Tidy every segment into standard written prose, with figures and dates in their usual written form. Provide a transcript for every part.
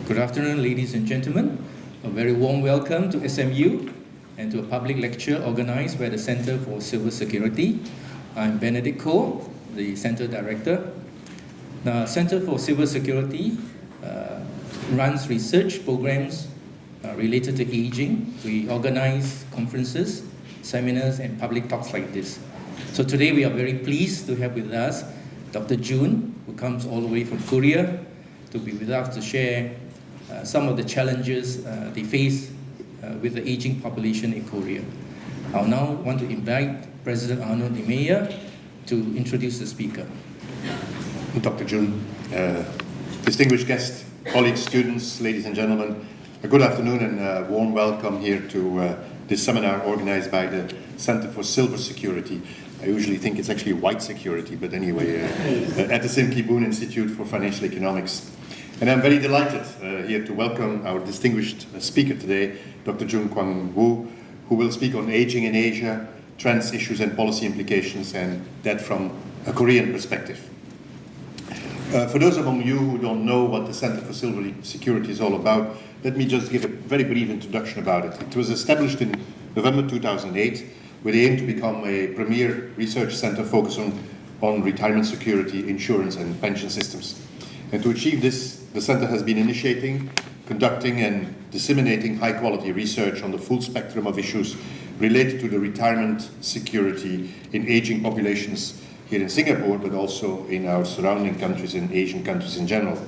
Good afternoon, ladies and gentlemen. A very warm welcome to SMU and to a public lecture organized by the Center for Civil Security. I'm Benedict Koh, the Center Director. The Center for Civil Security runs research programs related to aging. We organize conferences, seminars, and public talks like this. So today we are very pleased to have with us Dr. Jun, who comes all the way from Korea, to be with us to share some of the challenges they face with the aging population in Korea. I'll now want to invite President Arnold Niemeyer to introduce the speaker. Dr. Jun, distinguished guests, colleagues, students, ladies and gentlemen, a good afternoon and a warm welcome here to this seminar organized by the Center for Civil Security. I usually think it's actually white security, but anyway, at the Sim Kee Boon Institute for Financial Economics. And I'm very delighted here to welcome our distinguished speaker today, Dr. Jun Kwang-woo, who will speak on aging in Asia, trends, issues and policy implications, and that from a Korean perspective. For those among you who don't know what the Center for Civil Security is all about, let me just give a very brief introduction about it. It was established in November 2008 with the aim to become a premier research center focused on retirement security, insurance and pension systems. And to achieve this, the center has been initiating, conducting and disseminating high-quality research on the full spectrum of issues related to the retirement security in aging populations here in Singapore, but also in our surrounding countries and Asian countries in general.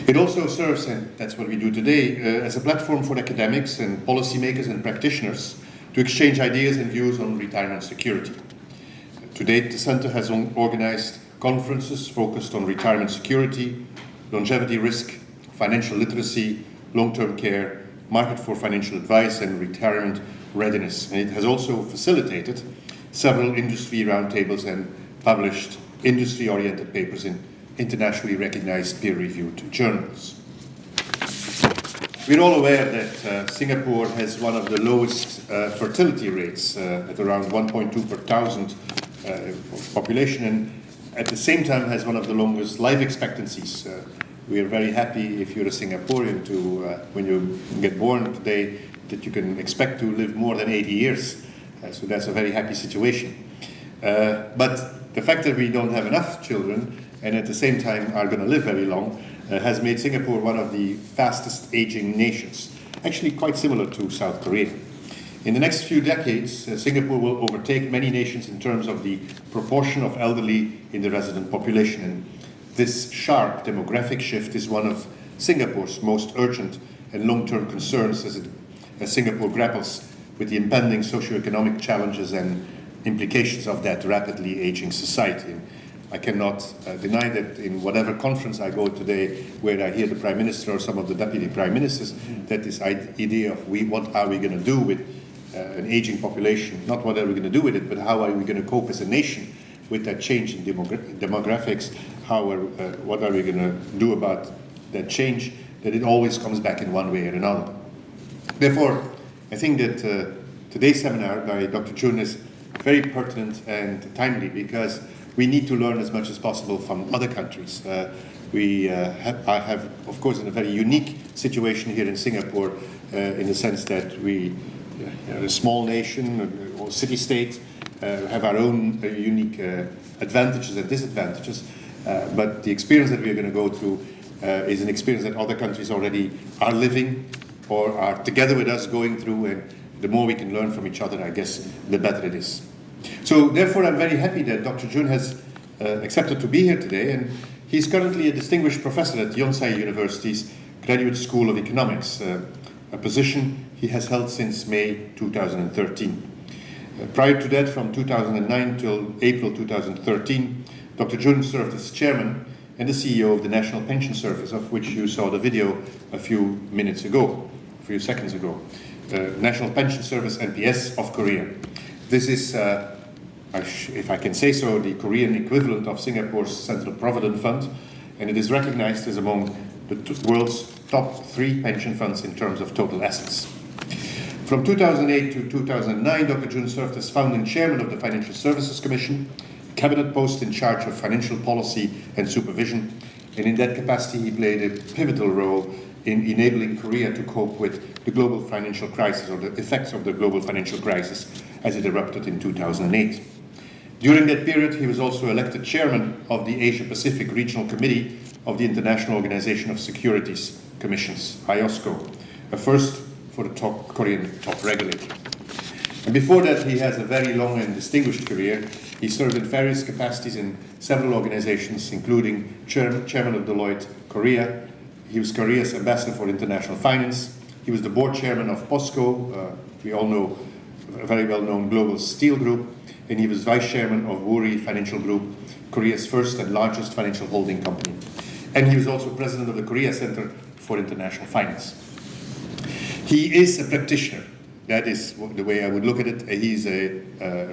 It also serves, and that's what we do today, as a platform for academics and policymakers and practitioners to exchange ideas and views on retirement security. To date, the center has organized conferences focused on retirement security, longevity risk, financial literacy, long-term care, market for financial advice, and retirement readiness. And it has also facilitated several industry roundtables and published industry-oriented papers in internationally recognized peer-reviewed journals. We're all aware that Singapore has one of the lowest fertility rates at around 1.2 per thousand population, and at the same time has one of the longest life expectancies. We are very happy if you're a Singaporean to, when you get born today, that you can expect to live more than 80 years. So that's a very happy situation. But the fact that we don't have enough children and at the same time are going to live very long has made Singapore one of the fastest aging nations, actually quite similar to South Korea. In the next few decades, Singapore will overtake many nations in terms of the proportion of elderly in the resident population. And this sharp demographic shift is one of Singapore's most urgent and long-term concerns as Singapore grapples with the impending socio-economic challenges and implications of that rapidly aging society. And I cannot deny that in whatever conference I go today where I hear the Prime Minister or some of the Deputy Prime Ministers, that this idea of what are we going to do with an aging population, not what are we going to do with it, but how are we going to cope as a nation with that change in demographics, what are we going to do about that change, that it always comes back in one way or another. Therefore, I think that today's seminar by Dr. Jun is very pertinent and timely because we need to learn as much as possible from other countries. We have, of course, in a very unique situation here in Singapore in the sense that we are a small nation or city-state, have our own unique advantages and disadvantages, but the experience that we are going to go through is an experience that other countries already are living or are together with us going through, and the more we can learn from each other, I guess, the better it is. So therefore, I'm very happy that Dr. Jun has accepted to be here today, and he's currently a distinguished professor at Yonsei University's Graduate School of Economics, a position he has held since May 2013. Prior to that, from 2009 till April 2013, Dr. Jun served as chairman and the CEO of the National Pension Service, of which you saw the video a few seconds ago. National Pension Service, NPS, of Korea. This is, if I can say so, the Korean equivalent of Singapore's Central Provident Fund, and it is recognized as among the world's top 3 pension funds in terms of total assets. From 2008 to 2009, Dr. Jun served as founding chairman of the Financial Services Commission, cabinet post in charge of financial policy and supervision, and in that capacity he played a pivotal role in enabling Korea to cope with the global financial crisis, or the effects of the global financial crisis as it erupted in 2008. During that period, he was also elected chairman of the Asia-Pacific Regional Committee of the International Organization of Securities Commissions, IOSCO, a first for the Korean top regulator. And before that, he has a very long and distinguished career. He served in various capacities in several organizations, including chairman of Deloitte Korea. He was Korea's ambassador for international finance. He was the board chairman of POSCO, we all know, a very well-known global steel group. And he was vice chairman of Woori Financial Group, Korea's first and largest financial holding company. And he was also president of the Korea Center for International Finance. He is a practitioner. That is the way I would look at it. He's a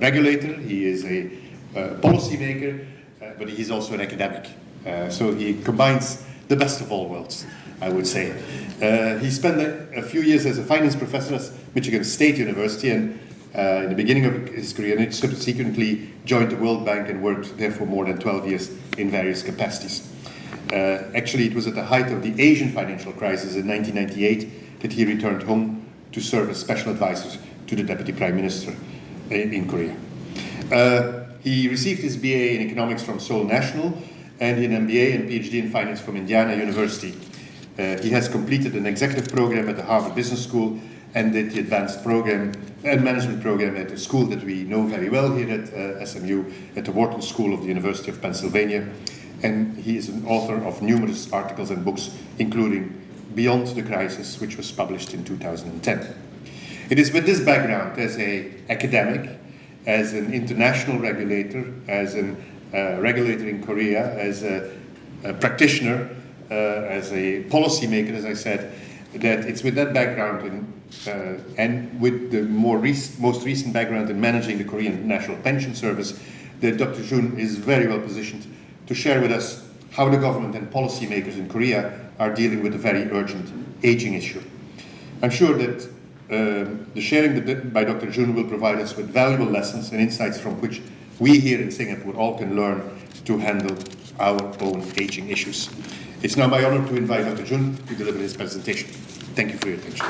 regulator, he is a policymaker, but he's also an academic. So he combines the best of all worlds, I would say. He spent a few years as a finance professor at Michigan State University, and in the beginning of his career, he subsequently joined the World Bank and worked there for more than 12 years in various capacities. Actually, it was at the height of the Asian financial crisis in 1998 that he returned home to serve as special advisor to the Deputy Prime Minister in Korea. He received his BA in economics from Seoul National and an MBA and PhD in finance from Indiana University. He has completed an executive program at the Harvard Business School and did the advanced program and management program at a school that we know very well here at SMU, at the Wharton School of the University of Pennsylvania. And he is an author of numerous articles and books, including Beyond the Crisis, which was published in 2010. It is with this background as an academic, as an international regulator, as a regulator in Korea, as a practitioner, as a policymaker, as I said, that it's with that background and with the most recent background in managing the Korean National Pension Service that Dr. Jun is very well positioned to share with us how the government and policymakers in Korea are dealing with a very urgent aging issue. I'm sure that the sharing by Dr. Jun will provide us with valuable lessons and insights from which we here in Singapore all can learn to handle our own aging issues. It's now my honor to invite Dr. Jun to deliver his presentation. Thank you for your attention.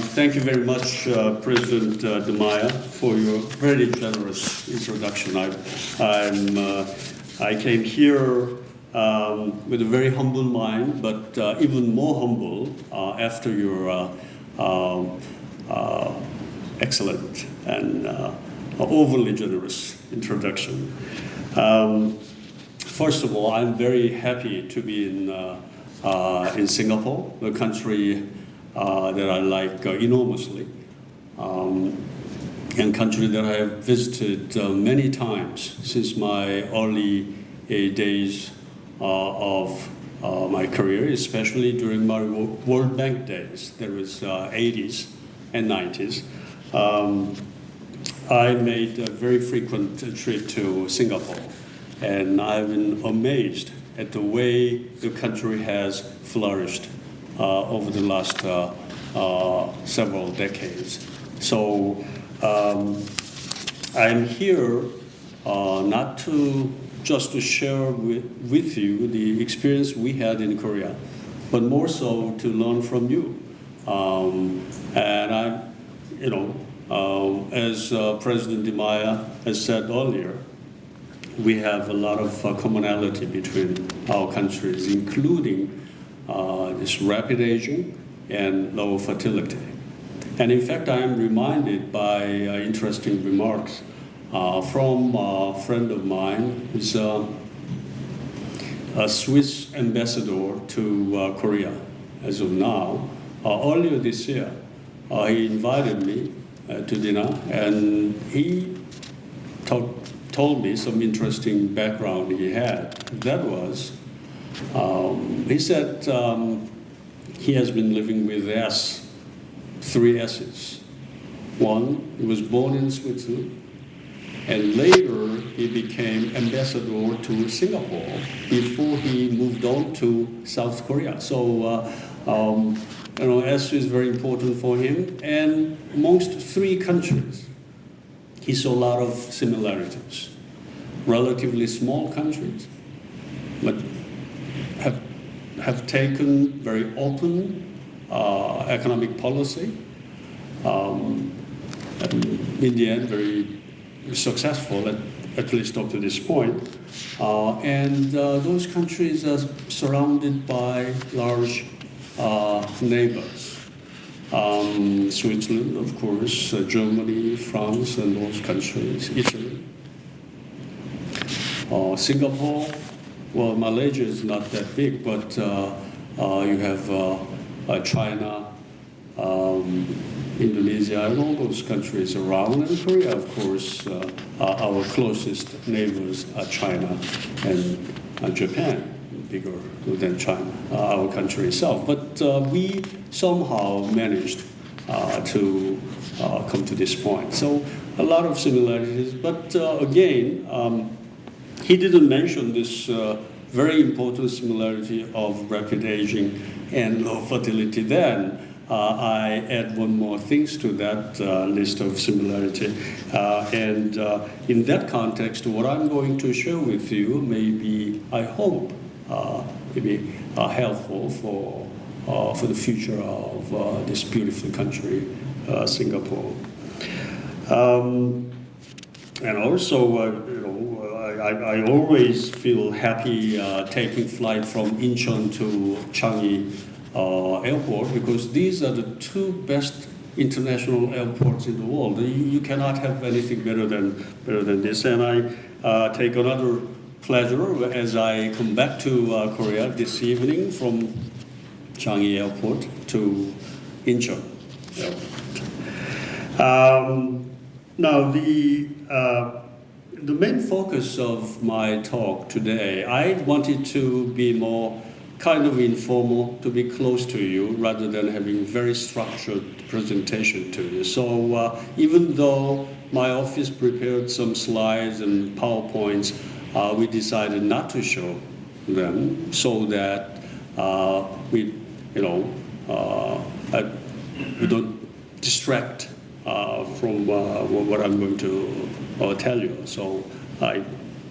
Thank you very much, President De Maya, for your very generous introduction. I came here with a very humble mind, but even more humble after your excellent and overly generous introduction. First of all, I'm very happy to be in Singapore, the country that I like enormously, and country that I have visited many times since my early days of my career, especially during my World Bank days. There was 80s and 90s. I made a very frequent trip to Singapore, and I've been amazed at the way the country has flourished over the last several decades. So I'm here not just to share with you the experience we had in Korea, but more so to learn from you. And as President De Maya has said earlier, we have a lot of commonality between our countries, including this rapid aging and low fertility. And in fact, I am reminded by interesting remarks from a friend of mine who's a Swiss ambassador to Korea as of now. Earlier this year, he invited me to dinner, and he told me some interesting background he had. That was, he said he has been living with three S's. One, he was born in Switzerland, and later he became ambassador to Singapore before he moved on to South Korea. So, S is very important for him, and amongst three countries, he saw a lot of similarities. Relatively small countries, but have taken very open economic policy. And in the end, very successful, at least up to this point. And those countries are surrounded by large neighbors. Switzerland, of course, Germany, France, and those countries, Italy. Singapore, well, Malaysia is not that big, but you have China, Indonesia, and all those countries around. And Korea, of course, our closest neighbors are China and Japan, bigger than China, our country itself. But we somehow managed to come to this point. So a lot of similarities, but again, he didn't mention this very important similarity of rapid aging and low fertility then. I add one more things to that list of similarity. And in that context, what I'm going to share with you may be, I hope, maybe helpful for the future of this beautiful country, Singapore. And also, I always feel happy taking flight from Incheon to Changi Airport, because these are the two best international airports in the world. You cannot have anything better than this. And I take another pleasure as I come back to Korea this evening from Changi Airport to Incheon Airport. Now the main focus of my talk today, I wanted to be more kind of informal, to be close to you, rather than having very structured presentation to you. So even though my office prepared some slides and PowerPoints, we decided not to show them so that we don't distract from what I'm going to tell you. So I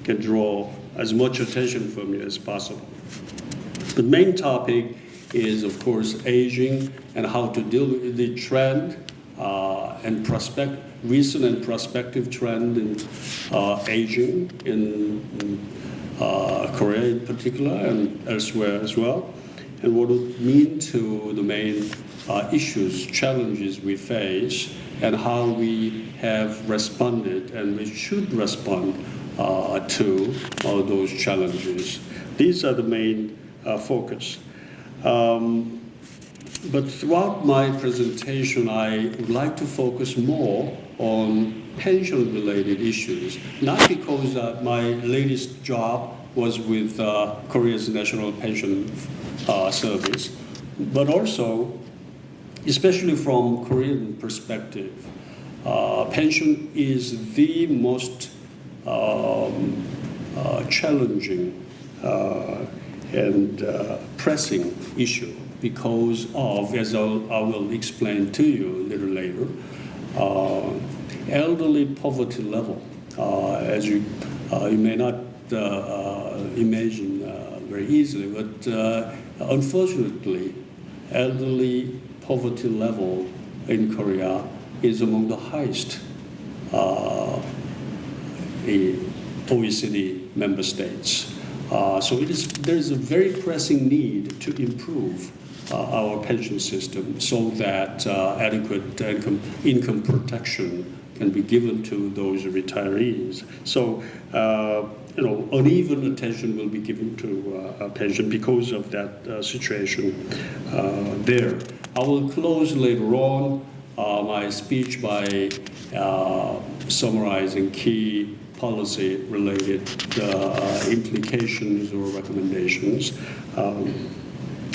can draw as much attention from you as possible. The main topic is, of course, aging and how to deal with the trend and recent and prospective trend in aging in Korea in particular and elsewhere as well, and what it means to the main issues, challenges we face, and how we have responded and we should respond to all those challenges. These are the main focus. But throughout my presentation, I would like to focus more on pension-related issues, not because my latest job was with Korea's National Pension Service, but also, especially from Korean perspective, pension is the most challenging and pressing issue because of, as I will explain to you a little later, elderly poverty level. As you may not imagine very easily, but unfortunately, elderly poverty level in Korea is among the highest OECD member states. So there's a very pressing need to improve our pension system so that adequate income protection can be given to those retirees. So, uneven attention will be given to pension because of that situation there. I will close later on my speech by summarizing key policy-related implications or recommendations.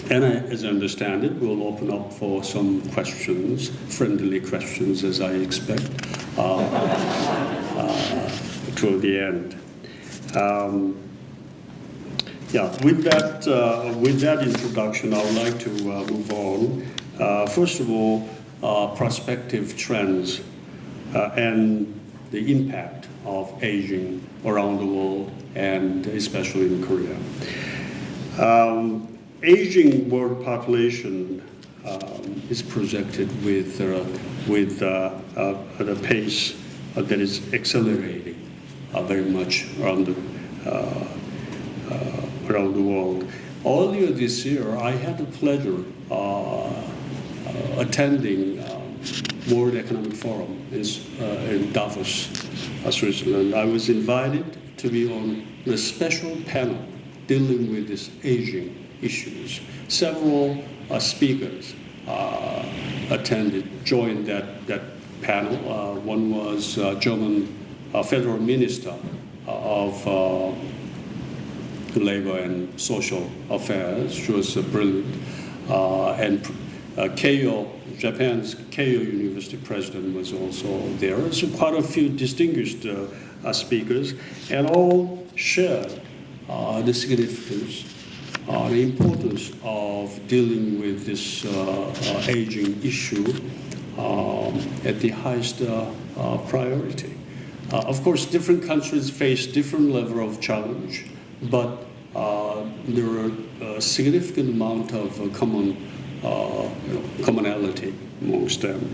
And as I understand it, we'll open up for some questions, friendly questions, as I expect, toward the end. With that introduction, I would like to move on. First of all, prospective trends and the impact of aging around the world and especially in Korea. Aging world population is projected with a pace that is accelerating very much around the world. Earlier this year, I had the pleasure attending World Economic Forum in Davos, Switzerland. I was invited to be on the special panel dealing with these aging issues. Several speakers joined that panel. One was German Federal Minister of Labor and Social Affairs. She was brilliant. And Keio, Japan's Keio University president was also there. So quite a few distinguished speakers, and all shared the significance, the importance of dealing with this aging issue at the highest priority. Of course, different countries face different level of challenge, but there are a significant amount of commonality amongst them.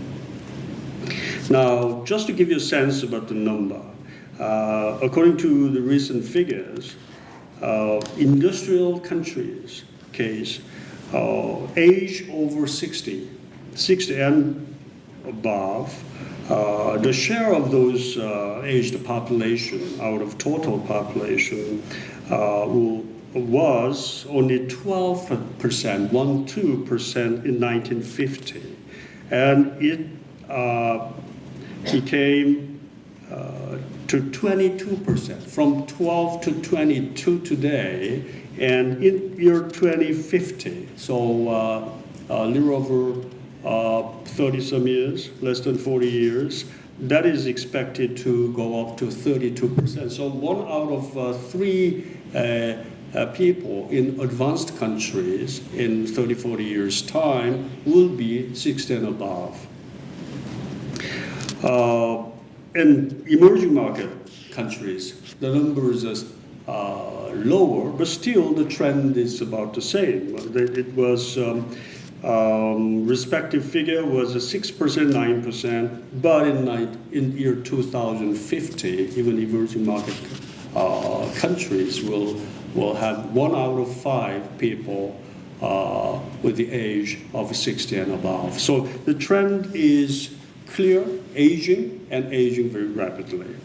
Now, just to give you a sense about the number, according to the recent figures, industrial countries case age over 60 and above, the share of those aged population out of total population was only 12%, 12% in 1950, and it became to 22%, from 12 to 22 today, and in year 2050, so a little over 30-some years, less than 40 years, that is expected to go up to 32%. So 1 out of 3 people in advanced countries in 30, 40 years' time will be 60 and above. In emerging market countries, the numbers are lower, but still the trend is about the same. It was respective figure was 6%, 9%, but in year 2050, even emerging market countries will have 1 out of 5 people with the age of 60 and above. So the trend is clear, aging, and aging very rapidly.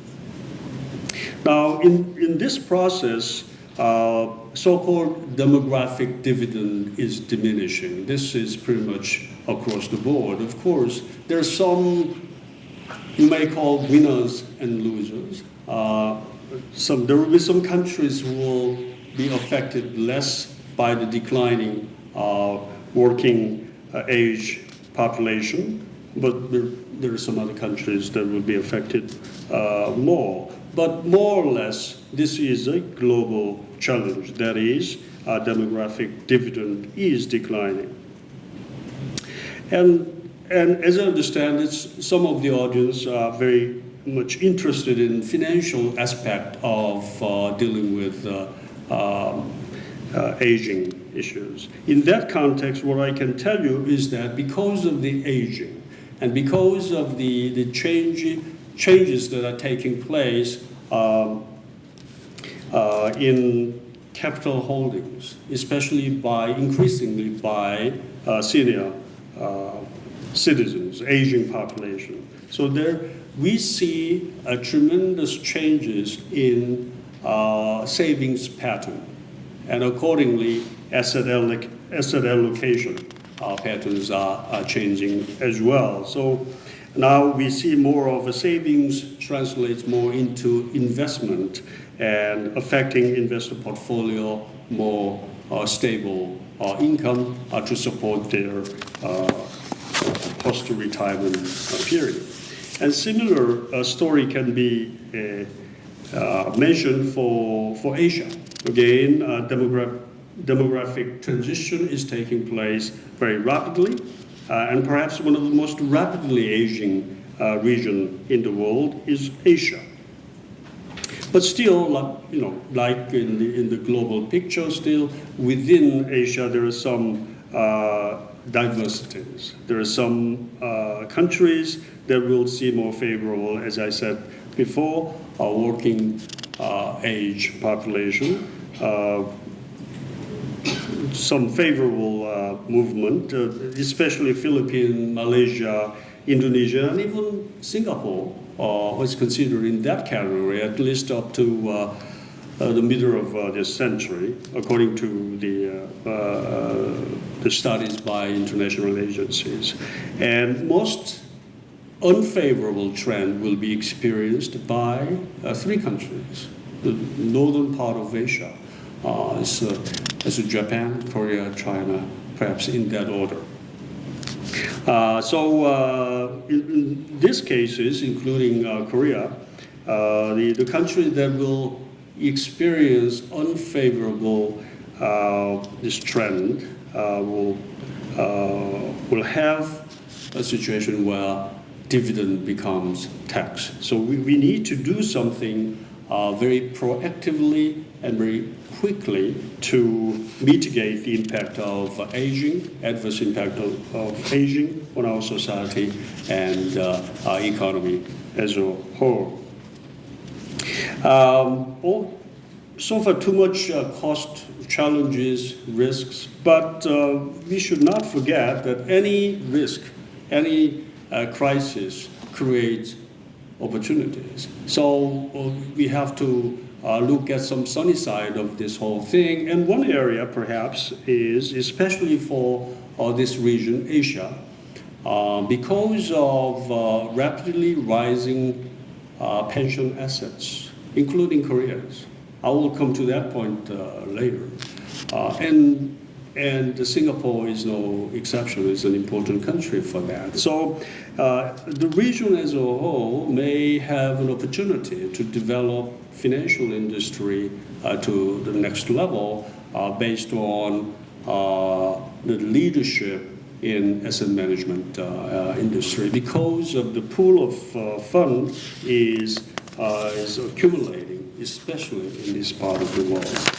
Now, in this process, so-called demographic dividend is diminishing. This is pretty much across the board. Of course, there are some you may call winners and losers. There will be some countries who will be affected less by the declining working age population, but there are some other countries that will be affected more. But more or less, this is a global challenge. That is, demographic dividend is declining. And as I understand it, some of the audience are very much interested in financial aspect of dealing with aging issues. In that context, what I can tell you is that because of the aging and because of the changes that are taking place in capital holdings, especially increasingly by senior citizens, aging population. So there we see tremendous changes in savings pattern, and accordingly, asset allocation patterns are changing as well. So now we see more of a savings translates more into investment and affecting investor portfolio more stable income to support their post-retirement period. And similar story can be mentioned for Asia. Again, demographic transition is taking place very rapidly, and perhaps one of the most rapidly aging region in the world is Asia. But still, like in the global picture, still within Asia, there are some diversities. There are some countries that will see more favorable, as I said before, working age population, some favorable movement, especially Philippines, Malaysia, Indonesia, and even Singapore was considered in that category, at least up to the middle of this century, according to the studies by international agencies. And most unfavorable trend will be experienced by three countries, the northern part of Asia, as Japan, Korea, China, perhaps in that order. In these cases, including Korea, the country that will experience unfavorable this trend will have a situation where dividend becomes tax. So we need to do something very proactively and very quickly to mitigate the impact of aging, adverse impact of aging on our society and our economy as a whole. So far, too much cost challenges, risks, but we should not forget that any risk, any crisis creates opportunities. So we have to look at some sunny side of this whole thing. And one area, perhaps, is especially for this region, Asia, because of rapidly rising pension assets, including Korea's. I will come to that point later. And Singapore is no exception. It's an important country for that. So the region as a whole may have an opportunity to develop financial industry to the next level based on the leadership in asset management industry, because of the pool of fund is accumulating, especially in this part of the world.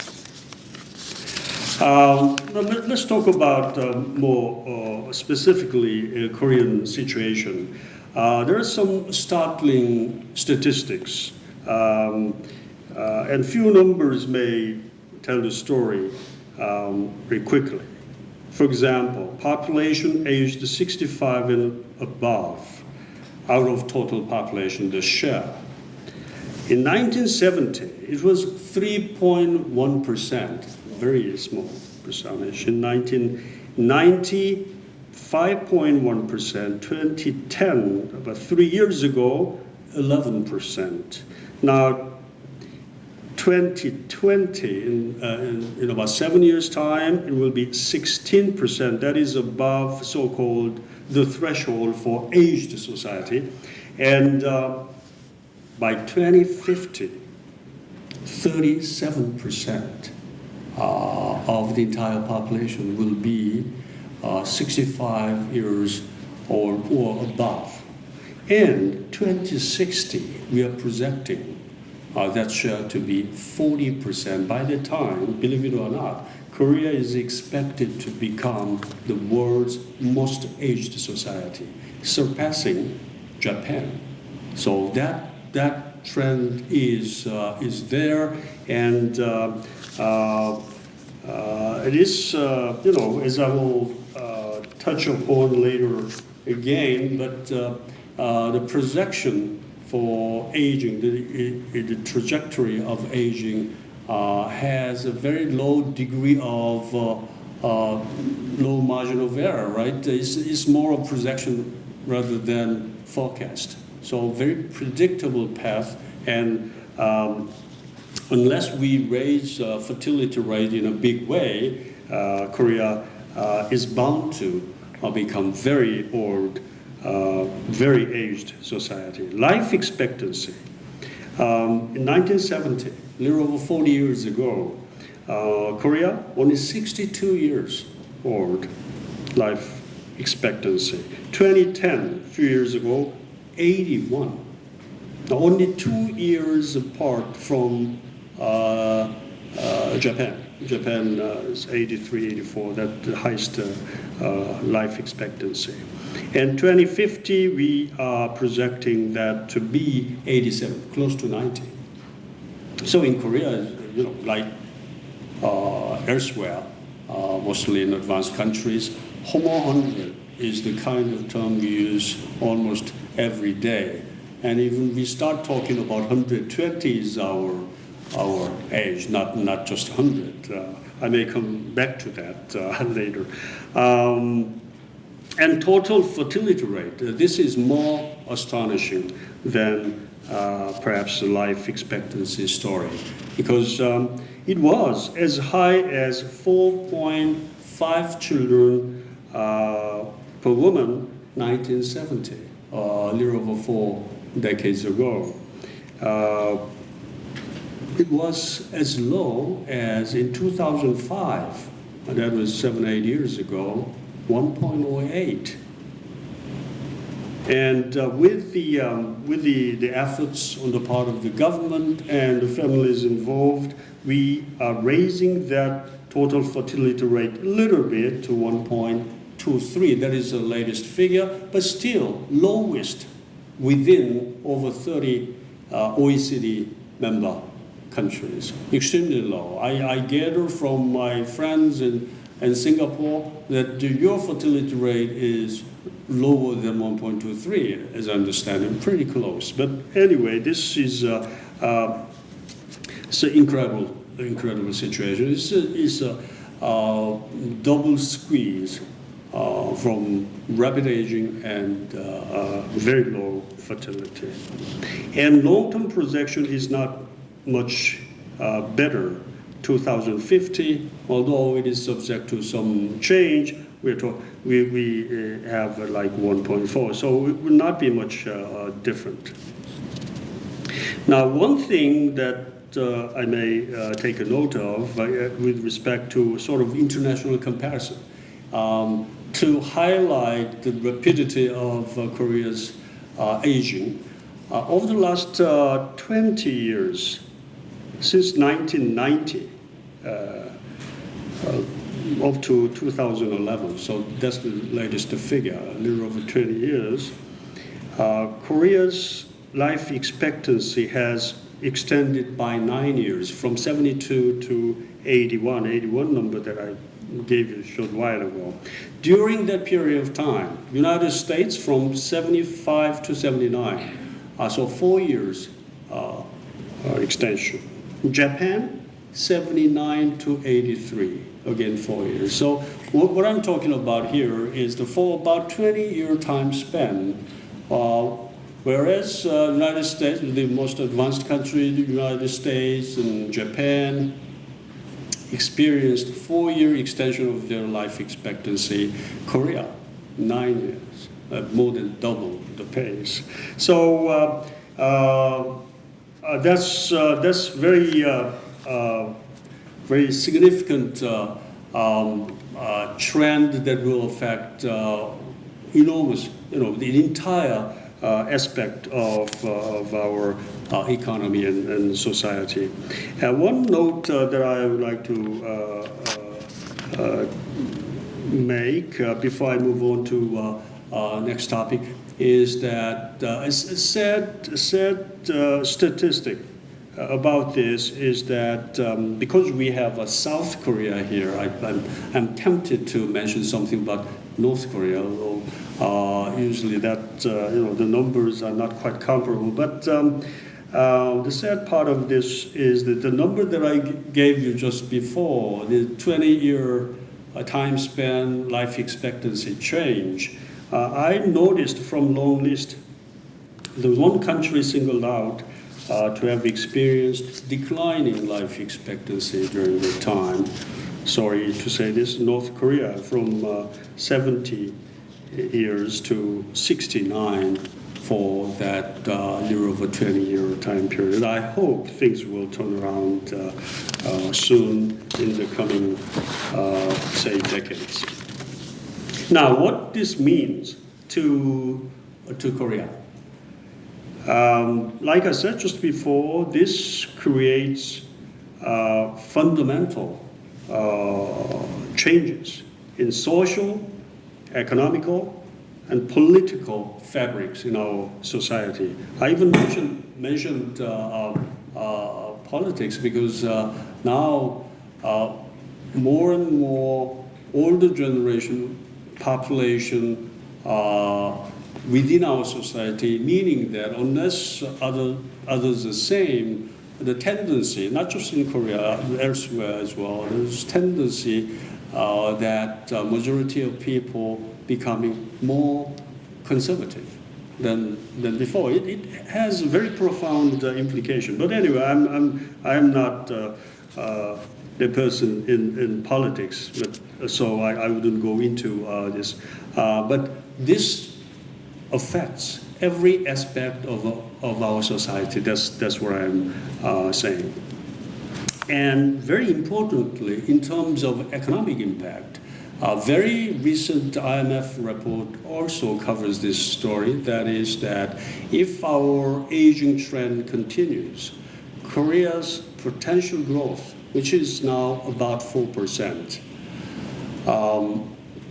Let's talk about more specifically Korean situation. There are some startling statistics, and few numbers may tell the story very quickly. For example, population aged 65 and above out of total population, the share. In 1970, it was 3.1%. Very small percentage. In 1990, 5.1%. 2010, about 3 years ago, 11%. Now, 2020, in about 7 years' time, it will be 16%. That is above so-called the threshold for aged society. And by 2050, 37% of the entire population will be 65 years or above. And 2060, we are projecting that share to be 40%. By the time, believe it or not, Korea is expected to become the world's most aged society, surpassing Japan. So that trend is there, and it is, as I will touch upon later again, but the projection for aging, the trajectory of aging has a very low degree of low margin of error, right? It's more a projection rather than forecast. So very predictable path, and unless we raise fertility rate in a big way, Korea is bound to become very old, very aged society. Life expectancy. In 1970, a little over 40 years ago, Korea only 62 years old life expectancy. 2010, a few years ago, 81. only 2 years apart from Japan. Japan is 83, 84, that's the highest life expectancy. And 2050, we are projecting that to be 87, close to 90. So in Korea, like elsewhere, mostly in advanced countries, Homo 100 is the kind of term we use almost every day. And even we start talking about 120 is our age, not just 100. I may come back to that later. And total fertility rate, this is more astonishing than perhaps the life expectancy story, because it was as high as 4.5 children per woman 1970, a little over 4 decades ago. It was as low as in 2005, and that was 7-8 years ago, 1.08. And with the efforts on the part of the government and the families involved, we are raising that total fertility rate a little bit to 1.23. That is the latest figure, but still lowest within over 30 OECD member countries. Extremely low. I gather from my friends in Singapore that your fertility rate is lower than 1.23, as I understand it, pretty close. But anyway, this is it's an incredible situation. It's a double squeeze from rapid aging and very low fertility. And long-term projection is not much better. 2050, although it is subject to some change, we have like 1.4, so it will not be much different. Now, one thing that I may take a note of with respect to sort of international comparison, to highlight the rapidity of Korea's aging, over the last 20 years, since 1990, up to 2011, so that's the latest figure, a little over 20 years, Korea's life expectancy has extended by 9 years, from 72 to 81 number that I gave you a short while ago. During that period of time, United States from 75 to 79, so 4 years extension. Japan, 79 to 83, again 4 years. So what I'm talking about here is for about 20-year time span, whereas United States, the most advanced country, the United States and Japan, experienced 4-year extension of their life expectancy. Korea, 9 years, more than double the pace. So that's very significant trend that will affect enormous, the entire aspect of our economy and society. One note that I would like to make before I move on to next topic is that a sad statistic about this is that because we have a South Korea here, I'm tempted to mention something about North Korea, although usually that the numbers are not quite comparable. But the sad part of this is that the number that I gave you just before, the 20-year time span life expectancy change, I noticed from long list the one country singled out to have experienced declining life expectancy during the time. Sorry to say this, North Korea, from 70 years to 69 for that little over 20-year time period. I hope things will turn around soon in the coming, say, decades. Now, what this means to Korea. Like I said just before, this creates fundamental changes in social, economical, and political fabrics in our society. I even mentioned politics because now more and more older generation population within our society, meaning that unless others are the same, the tendency, not just in Korea, elsewhere as well, there's tendency that majority of people becoming more conservative than before. It has a very profound implication. But anyway, I'm not the person in politics, so I wouldn't go into this. But this affects every aspect of our society. That's what I'm saying. And very importantly, in terms of economic impact, a very recent IMF report also covers this story. That is that if our aging trend continues, Korea's potential growth, which is now about 4%,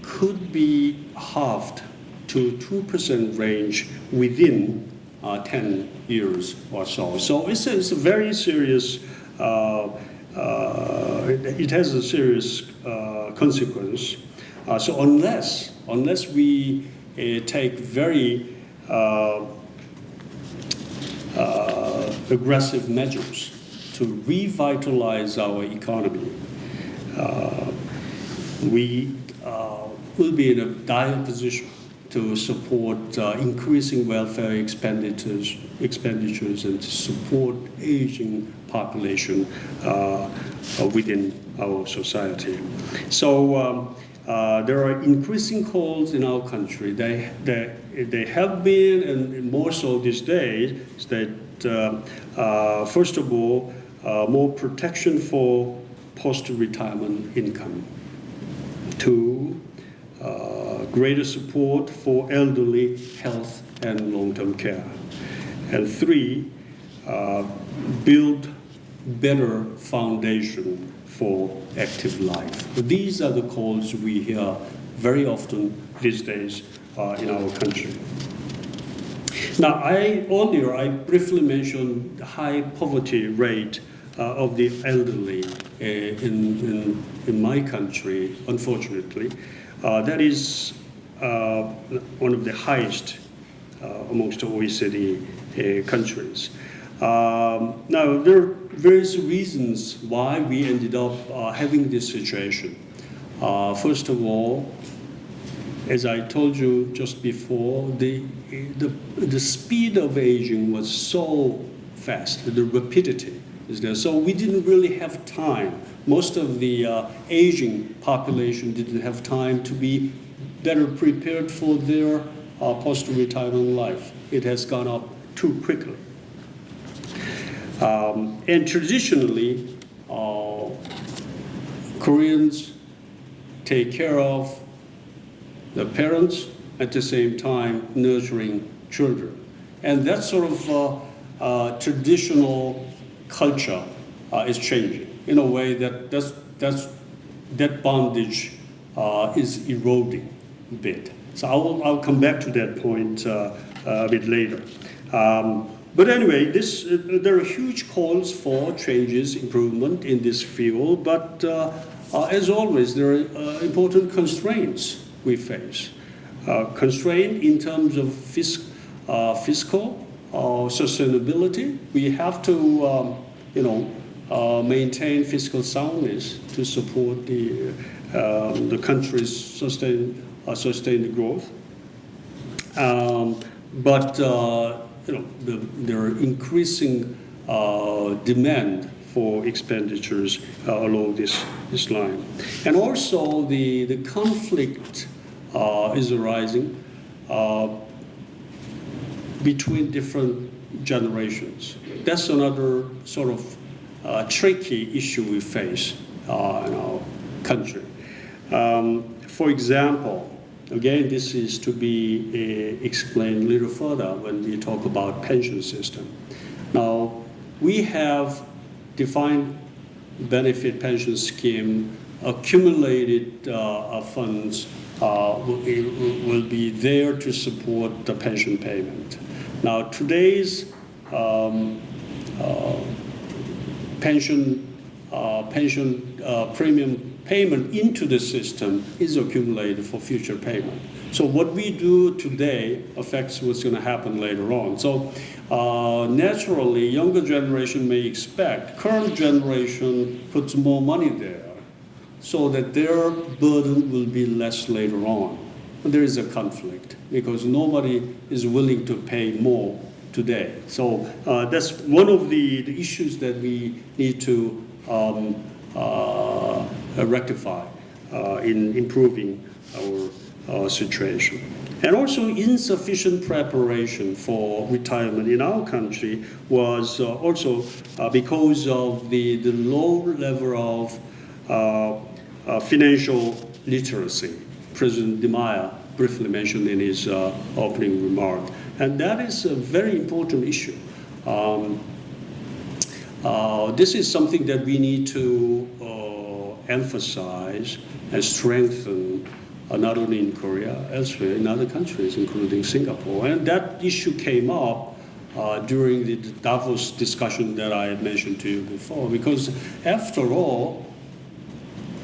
could be halved to 2% range within 10 years or so. So it's a very serious, it has a serious consequence. So unless we take very aggressive measures to revitalize our economy, we will be in a dire position to support increasing welfare expenditures and to support aging population within our society. So there are increasing calls in our country. They have been, and more so these days, that first of all, more protection for post-retirement income. 2, greater support for elderly health and long-term care. And 3, build better foundation for active life. These are the calls we hear very often these days in our country. Now, earlier I briefly mentioned the high poverty rate of the elderly in my country, unfortunately. That is one of the highest amongst the OECD countries. Now, there are various reasons why we ended up having this situation. First of all, as I told you just before, the speed of aging was so fast, the rapidity is there. So we didn't really have time. Most of the aging population didn't have time to be better prepared for their post-retirement life. It has gone up too quickly. And traditionally, Koreans take care of the parents at the same time nurturing children. And that sort of traditional culture is changing in a way that bondage is eroding a bit. So I'll come back to that point a bit later. But anyway, there are huge calls for changes, improvement in this field, but as always, there are important constraints we face. Constraint in terms of fiscal sustainability. We have to, maintain fiscal soundness to support the country's sustained growth. But there are increasing demand for expenditures along this line. And also the conflict is arising between different generations. That's another sort of tricky issue we face in our country. For example, Again, this is to be explained a little further when we talk about pension system. Now, we have defined benefit pension scheme, accumulated funds will be there to support the pension payment. Now, today's pension premium payment into the system is accumulated for future payment. So what we do today affects what's going to happen later on. So naturally, younger generation may expect current generation puts more money there so that their burden will be less later on. But there is a conflict because nobody is willing to pay more today. So that's one of the issues that we need to rectify in improving our situation. And also insufficient preparation for retirement in our country was also because of the low level of financial literacy. President Di Maia briefly mentioned in his opening remark. And that is a very important issue. This is something that we need to emphasize and strengthen, not only in Korea, elsewhere in other countries, including Singapore. And that issue came up during the Davos discussion that I mentioned to you before, because after all,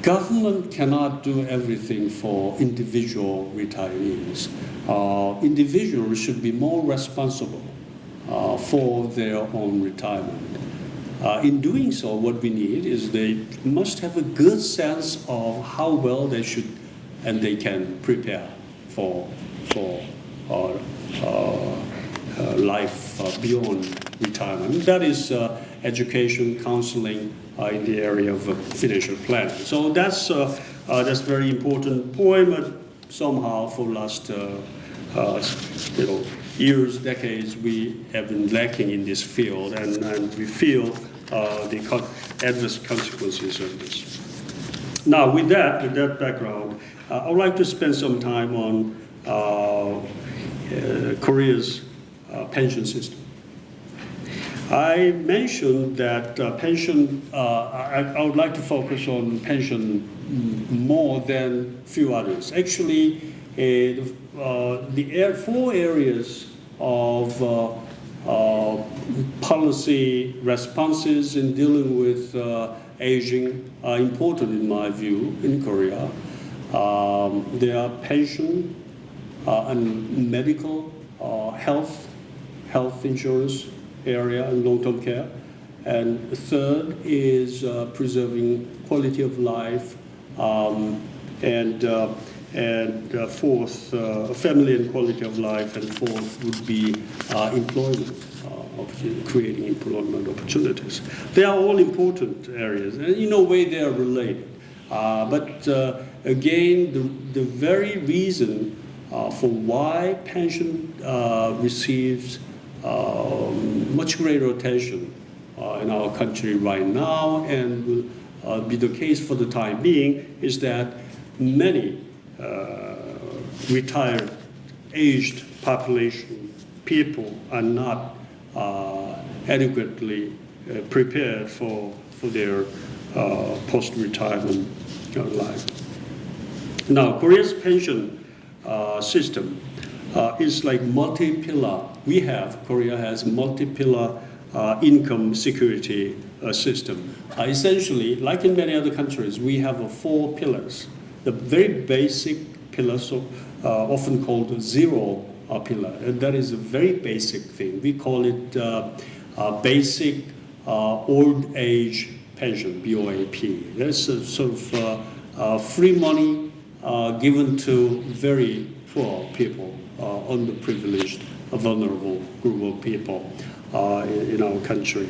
government cannot do everything for individual retirees. Individuals should be more responsible for their own retirement. In doing so, what we need is they must have a good sense of how well they should and they can prepare for life beyond retirement. That is education, counseling in the area of financial planning. So that's very important point, but somehow for last years, decades, we have been lacking in this field, and we feel the adverse consequences of this. Now, with that background, I would like to spend some time on Korea's pension system. I mentioned that pension, I would like to focus on pension more than few others. Actually, the four areas of policy responses in dealing with aging are important in my view in Korea. There are pension and medical health insurance area and long-term care. And third is preserving quality of life, and fourth, family and quality of life, and fourth would be employment, creating employment opportunities. They are all important areas, and in a way they are related. But again, the very reason for why pension receives much greater attention in our country right now, and will be the case for the time being, is that many retired, aged population people are not adequately prepared for their post-retirement life. Now, Korea's pension system is like multi-pillar. Korea has multi-pillar income security system. Essentially, like in many other countries, we have four pillars. The very basic pillar, often called the zero pillar, and that is a very basic thing. We call it basic old age pension, BOAP. That's a sort of free money given to very poor people, underprivileged, vulnerable group of people in our country.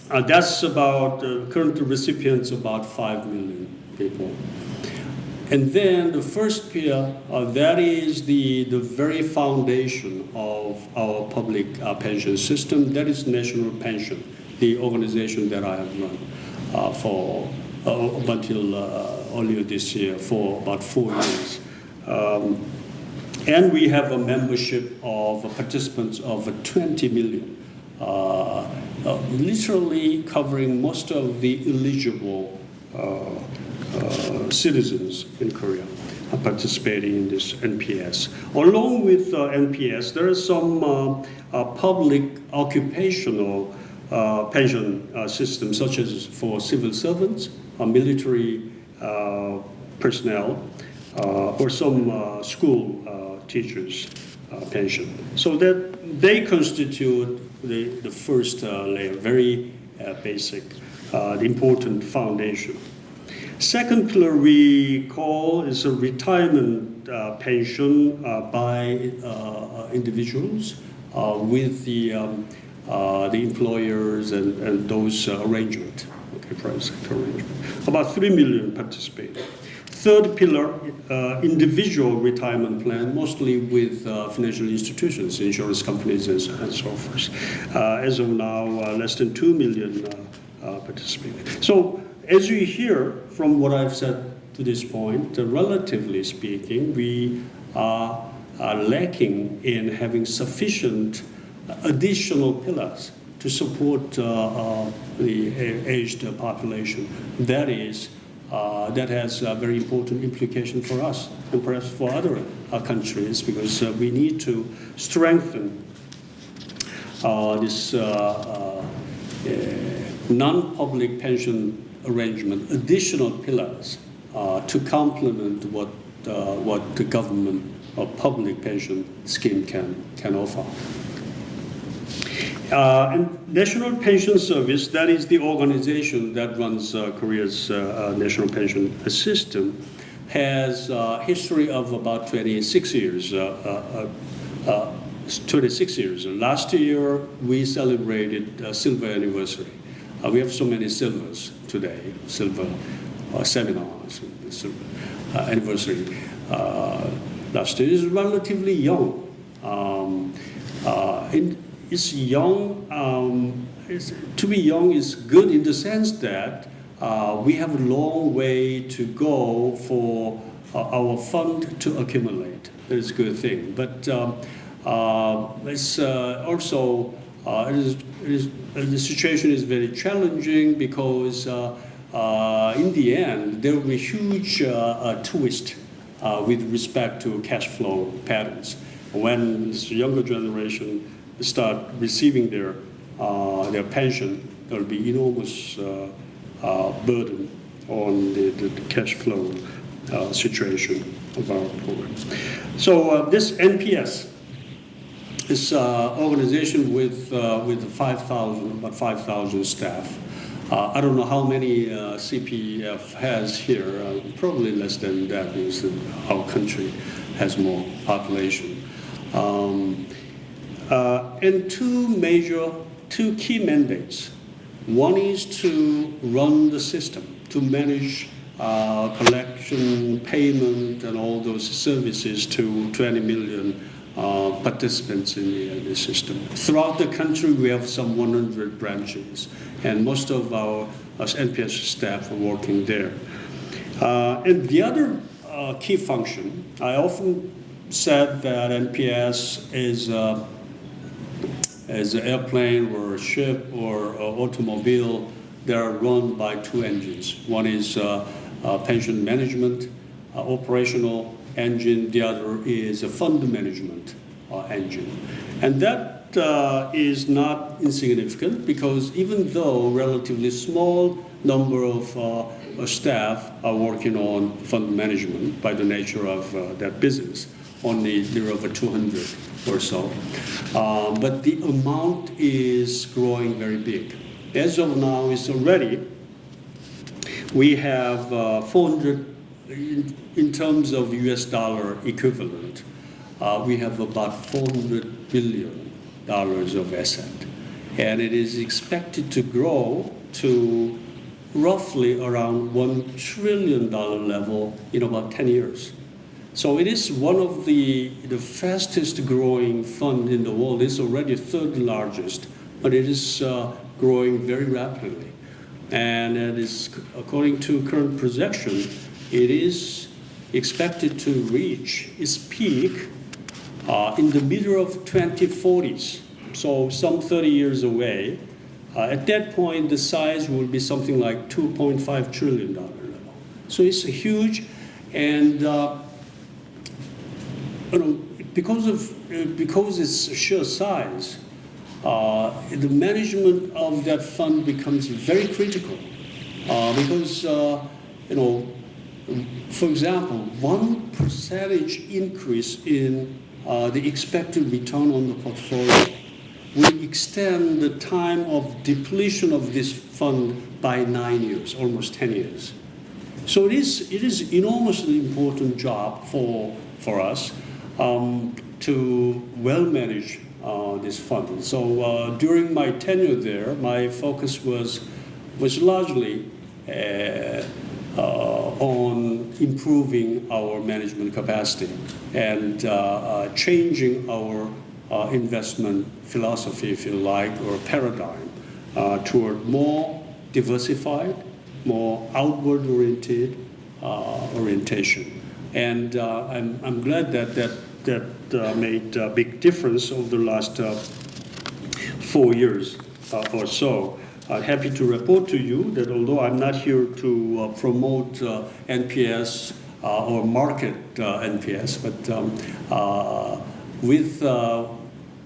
That's about current recipients, about 5 million people. And then the first pillar, that is the very foundation of our public pension system. That is National Pension, the organization that I have run for up until earlier this year for about 4 years. And we have a membership of participants of 20 million, literally covering most of the eligible citizens in Korea participating in this NPS. Along with NPS, there are some public occupational pension systems, such as for civil servants, military personnel, or some school teachers' pension. So that they constitute the first layer, very basic, the important foundation. Second pillar we call is a retirement pension by individuals with the employers and those arrangement, okay, private sector arrangement. About 3 million participate. Third pillar, individual retirement plan, mostly with financial institutions, insurance companies, and so forth. As of now, less than 2 million participate. So, as you hear from what I've said to this point, relatively speaking, we are lacking in having sufficient additional pillars to support the aged population. That has a very important implication for us and perhaps for other countries, because we need to strengthen this non-public pension arrangement, additional pillars to complement what the government or public pension scheme can offer. And National Pension Service, that is the organization that runs Korea's national pension system, has a history of about 26 years. 26 years. Last year, we celebrated a silver anniversary. We have so many silvers today, silver seminars, silver anniversary. Last year is relatively young. It's young. To be young is good in the sense that we have a long way to go for our fund to accumulate. That is a good thing. But it's also the situation is very challenging because in the end there will be a huge twist with respect to cash flow patterns. When this younger generation start receiving their pension, there will be enormous burden on the cash flow situation of our program. So this NPS, this organization with about 5,000 staff. I don't know how many CPF has here. Probably less than that, because our country has more population. And two key mandates. One is to run the system, to manage collection, payment, and all those services to 20 million participants in the system. Throughout the country, we have some 100 branches, and most of our NPS staff are working there. And the other key function, I often said that NPS is an airplane or a ship or an automobile. They are run by two engines. One is pension management, operational engine. The other is a fund management engine. And that is not insignificant, because even though relatively small number of staff are working on fund management by the nature of that business, only there are over 200 or so. But the amount is growing very big. As of now, we have 400, in terms of US dollar equivalent, we have about $400 billion of asset. And it is expected to grow to roughly around $1 trillion level in about 10 years. So it is one of the fastest growing fund in the world. It's already third largest, but it is growing very rapidly. and it is, according to current projection, it is expected to reach its peak in the middle of 2040s, so some 30 years away. At that point, the size will be something like $2.5 trillion level. So it's huge, and because its sheer size, the management of that fund becomes very critical. Because for example, 1% increase in the expected return on the portfolio will extend the time of depletion of this fund by 9 years, almost 10 years. So it is enormously important job for us to well manage this fund. So during my tenure there, my focus was largely on improving our management capacity and changing our investment philosophy, if you like, or paradigm toward more diversified, more outward-oriented orientation. And I'm glad that made a big difference over the last 4 years or so. I'm happy to report to you that although I'm not here to promote NPS or market NPS, but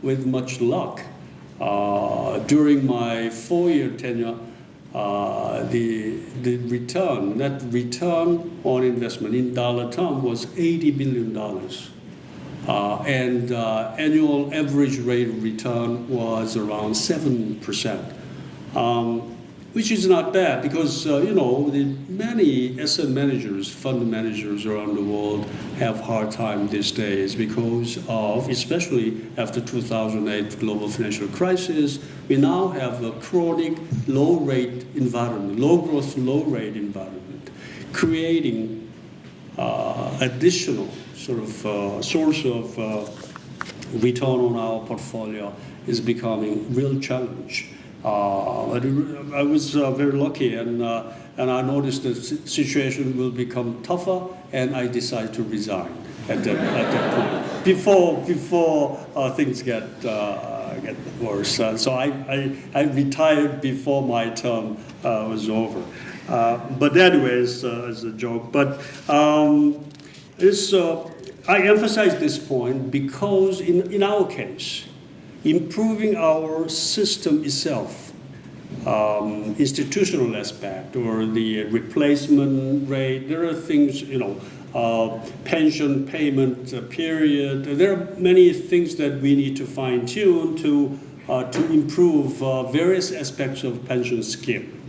with much luck, during my 4-year tenure, the return, net return on investment in dollar term was $80 billion. And annual average rate of return was around 7%, which is not bad because, the many asset managers, fund managers around the world have hard time these days because of, especially after 2008 global financial crisis, we now have a chronic low rate environment, low growth, low rate environment, creating additional sort of source of return on our portfolio is becoming real challenge. I was very lucky, and I noticed the situation will become tougher, and I decided to resign at that point before things get worse. So I retired before my term was over. But anyways, as a joke. But I emphasize this point because in our case, improving our system itself, institutional aspect or the replacement rate, there are things, pension payment period. There are many things that we need to fine tune to improve various aspects of pension scheme.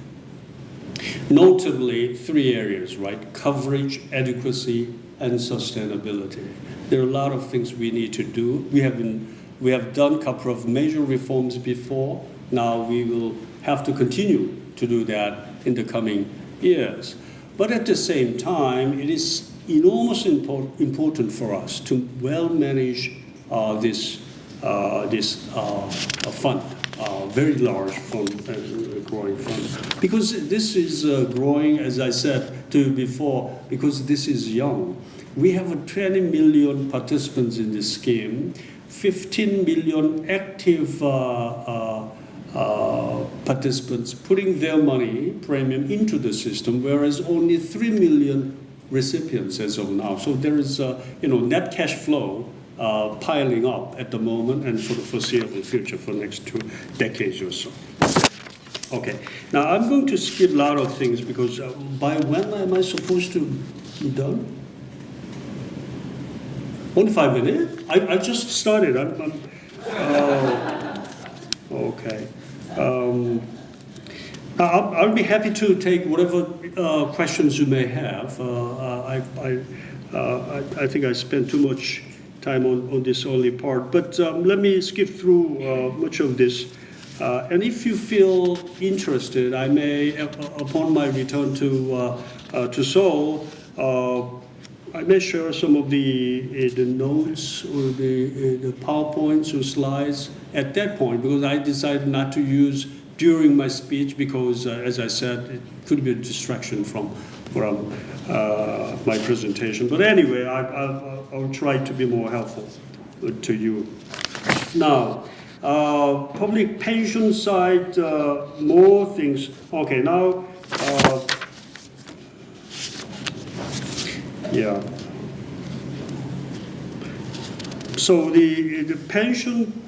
Notably, 3 areas, right? Coverage, adequacy, and sustainability. There are a lot of things we need to do. We have done a couple of major reforms before. Now we will have to continue to do that in the coming years. But at the same time, it is enormously important for us to well manage this fund, very large fund, growing fund. Because this is growing, as I said to you before, because this is young. We have 20 million participants in this scheme, 15 million active participants putting their money, premium, into the system, whereas only 3 million recipients as of now. So there is net cash flow piling up at the moment and for the foreseeable future for the next 2 decades or so. Okay, now I'm going to skip a lot of things because by when am I supposed to be done? Only 5 minutes? I just started. Okay. I'll be happy to take whatever questions you may have. I think I spent too much time on this only part, but let me skip through much of this. And if you feel interested, I may, upon my return to Seoul, I may share some of the notes or the PowerPoints or slides at that point, because I decided not to use during my speech because, as I said, it could be a distraction from my presentation. But anyway, I'll try to be more helpful to you. Now, public pension side, more things. Okay, now, yeah. So the pension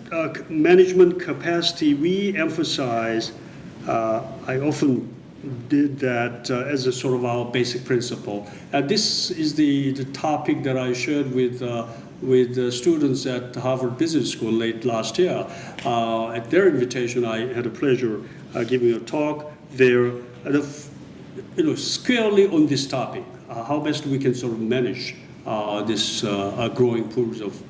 management capacity, we emphasize, I often did that as a sort of our basic principle. And this is the topic that I shared with students at Harvard Business School late last year. At their invitation, I had a pleasure giving a talk there, squarely on this topic, how best we can sort of manage this growing pools of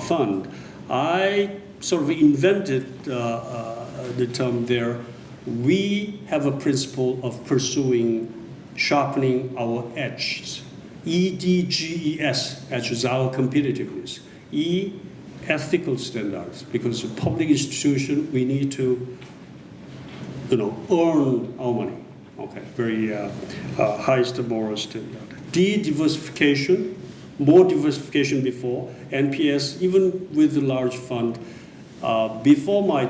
fund. I sort of invented the term there. We have a principle of pursuing, sharpening our edges. EDGES, edge is our competitiveness. E, ethical standards, because a public institution, we need to, earn our money. Okay, very highest moral standard. D, diversification, more diversification before. NPS, even with the large fund, before my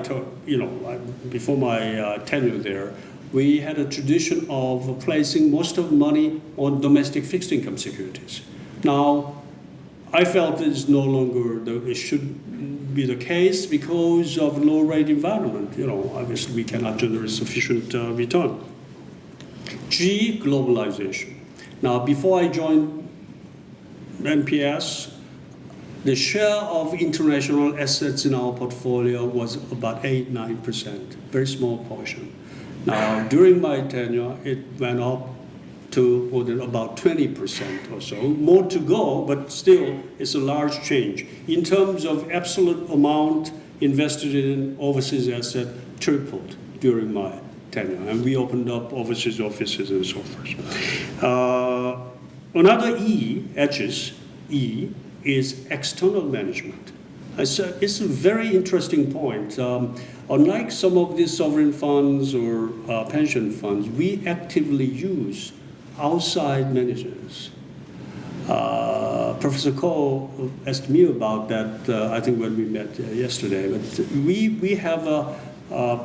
tenure there, we had a tradition of placing most of the money on domestic fixed income securities. Now, I felt it's no longer, it should be the case because of low rate environment. Obviously we cannot generate sufficient return. G, globalization. Now, before I joined NPS, the share of international assets in our portfolio was about 8-9%, very small portion. Now, during my tenure, it went up to about 20% or so. More to go, but still, it's a large change. In terms of absolute amount invested in overseas asset, tripled during my tenure, and we opened up overseas offices and so forth. Another E, edges, E, is external management. It's a very interesting point. Unlike some of these sovereign funds or pension funds, we actively use outside managers. Professor Ko asked me about that, I think when we met yesterday, but we have a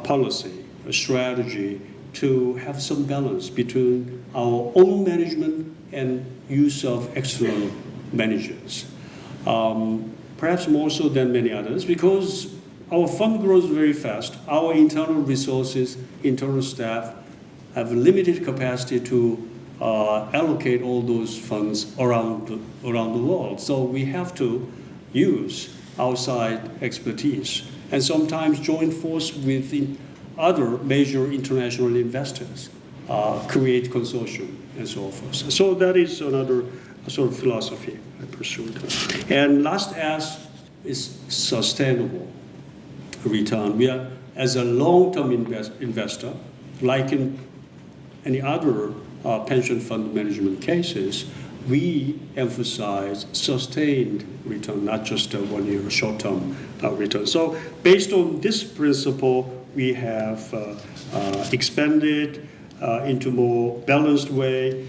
policy, a strategy to have some balance between our own management and use of external managers. Perhaps more so than many others, because our fund grows very fast. Our internal resources, internal staff have limited capacity to allocate all those funds around the world. So we have to use outside expertise and sometimes join force with other major international investors, create consortium and so forth. So that is another sort of philosophy I pursued. And last S is sustainable return. We are, as a long-term investor, like in any other pension fund management cases, we emphasize sustained return, not just a one-year short-term return. So based on this principle, we have expanded into more balanced way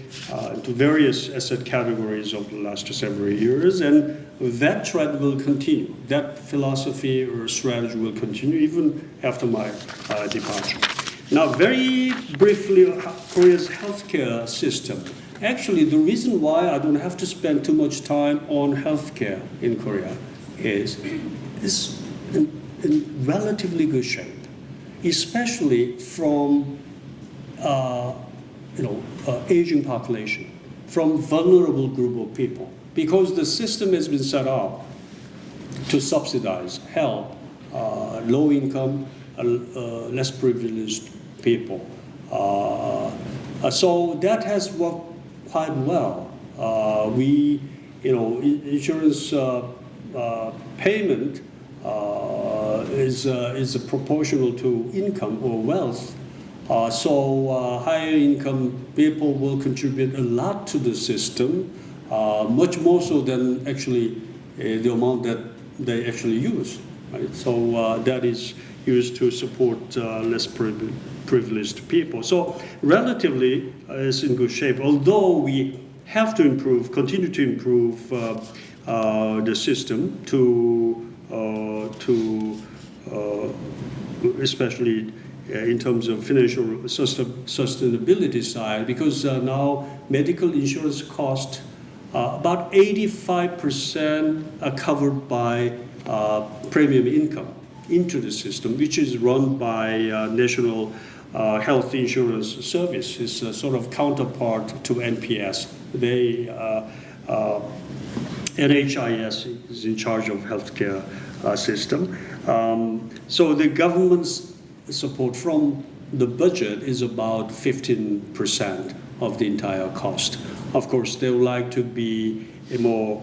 into various asset categories over the last several years, and that trend will continue. That philosophy or strategy will continue even after my departure. Now, very briefly, Korea's healthcare system. Actually, the reason why I don't have to spend too much time on healthcare in Korea is it's in relatively good shape, especially from aging population, from vulnerable group of people, because the system has been set up to subsidize, help low income, less privileged people. So that has worked quite well. Insurance payment is proportional to income or wealth. So higher income people will contribute a lot to the system, much more so than actually the amount that they actually use. Right? So that is used to support less privileged people. So relatively, it's in good shape. Although we have to improve, continue to improve the system to especially in terms of financial sustainability side, because now medical insurance cost about 85% are covered by premium income into the system, which is run by National Health Insurance Service. It's a sort of counterpart to NPS. They NHIS is in charge of healthcare system. So the government's support from the budget is about 15% of the entire cost. Of course, they would like to be a more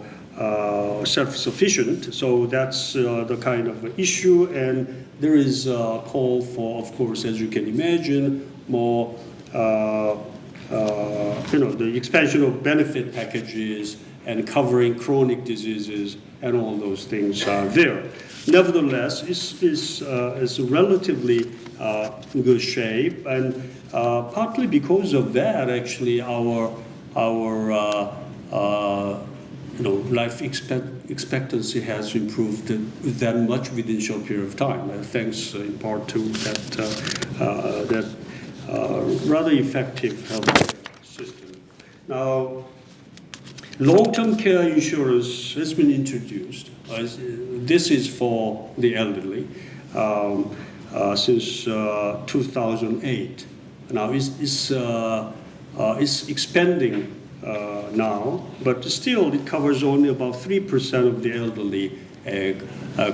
self-sufficient, so that's the kind of issue, and there is a call for, of course, as you can imagine, more the expansion of benefit packages and covering chronic diseases and all those things are there. Nevertheless, it's relatively in good shape, and partly because of that, actually, our life expectancy has improved that much within a short period of time, thanks in part to that rather effective health system. Now, long-term care insurance has been introduced. This is for the elderly since 2008. Now it's expanding now, but still it covers only about 3% of the elderly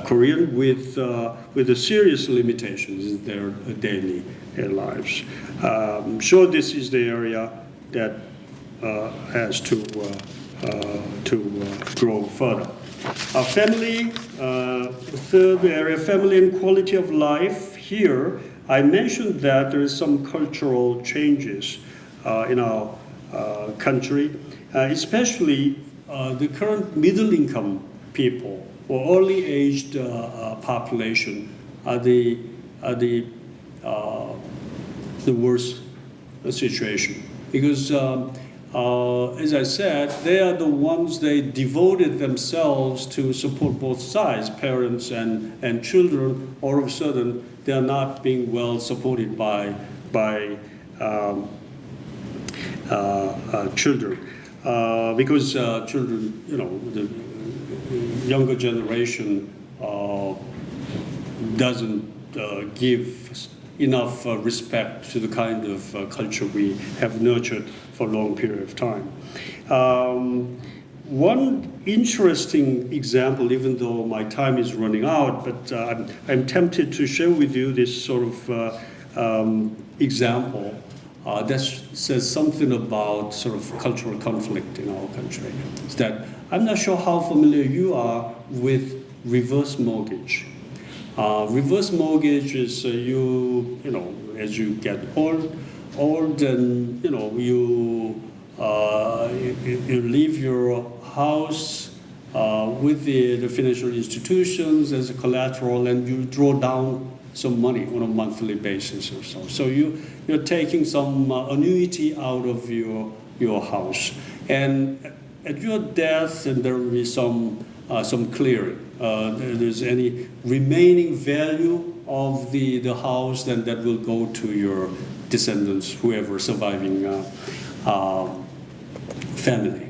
Korean with the serious limitations in their daily lives. I'm sure this is the area that has to grow further. Family, third area, family and quality of life. Here, I mentioned that there is some cultural changes in our country, especially the current middle income people or early aged population are the worst situation, because as I said, they are the ones they devoted themselves to support both sides, parents and children. All of a sudden, they are not being well supported by children, because children, the younger generation doesn't give enough respect to the kind of culture we have nurtured for a long period of time. One interesting example, even though my time is running out, but I'm tempted to share with you this sort of example that says something about sort of cultural conflict in our country. It's that I'm not sure how familiar you are with reverse mortgage. Reverse mortgage is as you get old and you leave your house with the financial institutions as a collateral, and you draw down some money on a monthly basis or so. So you're taking some annuity out of your house, and at your death, and there will be some clearing. There's any remaining value of the house, then that will go to your descendants, whoever surviving family.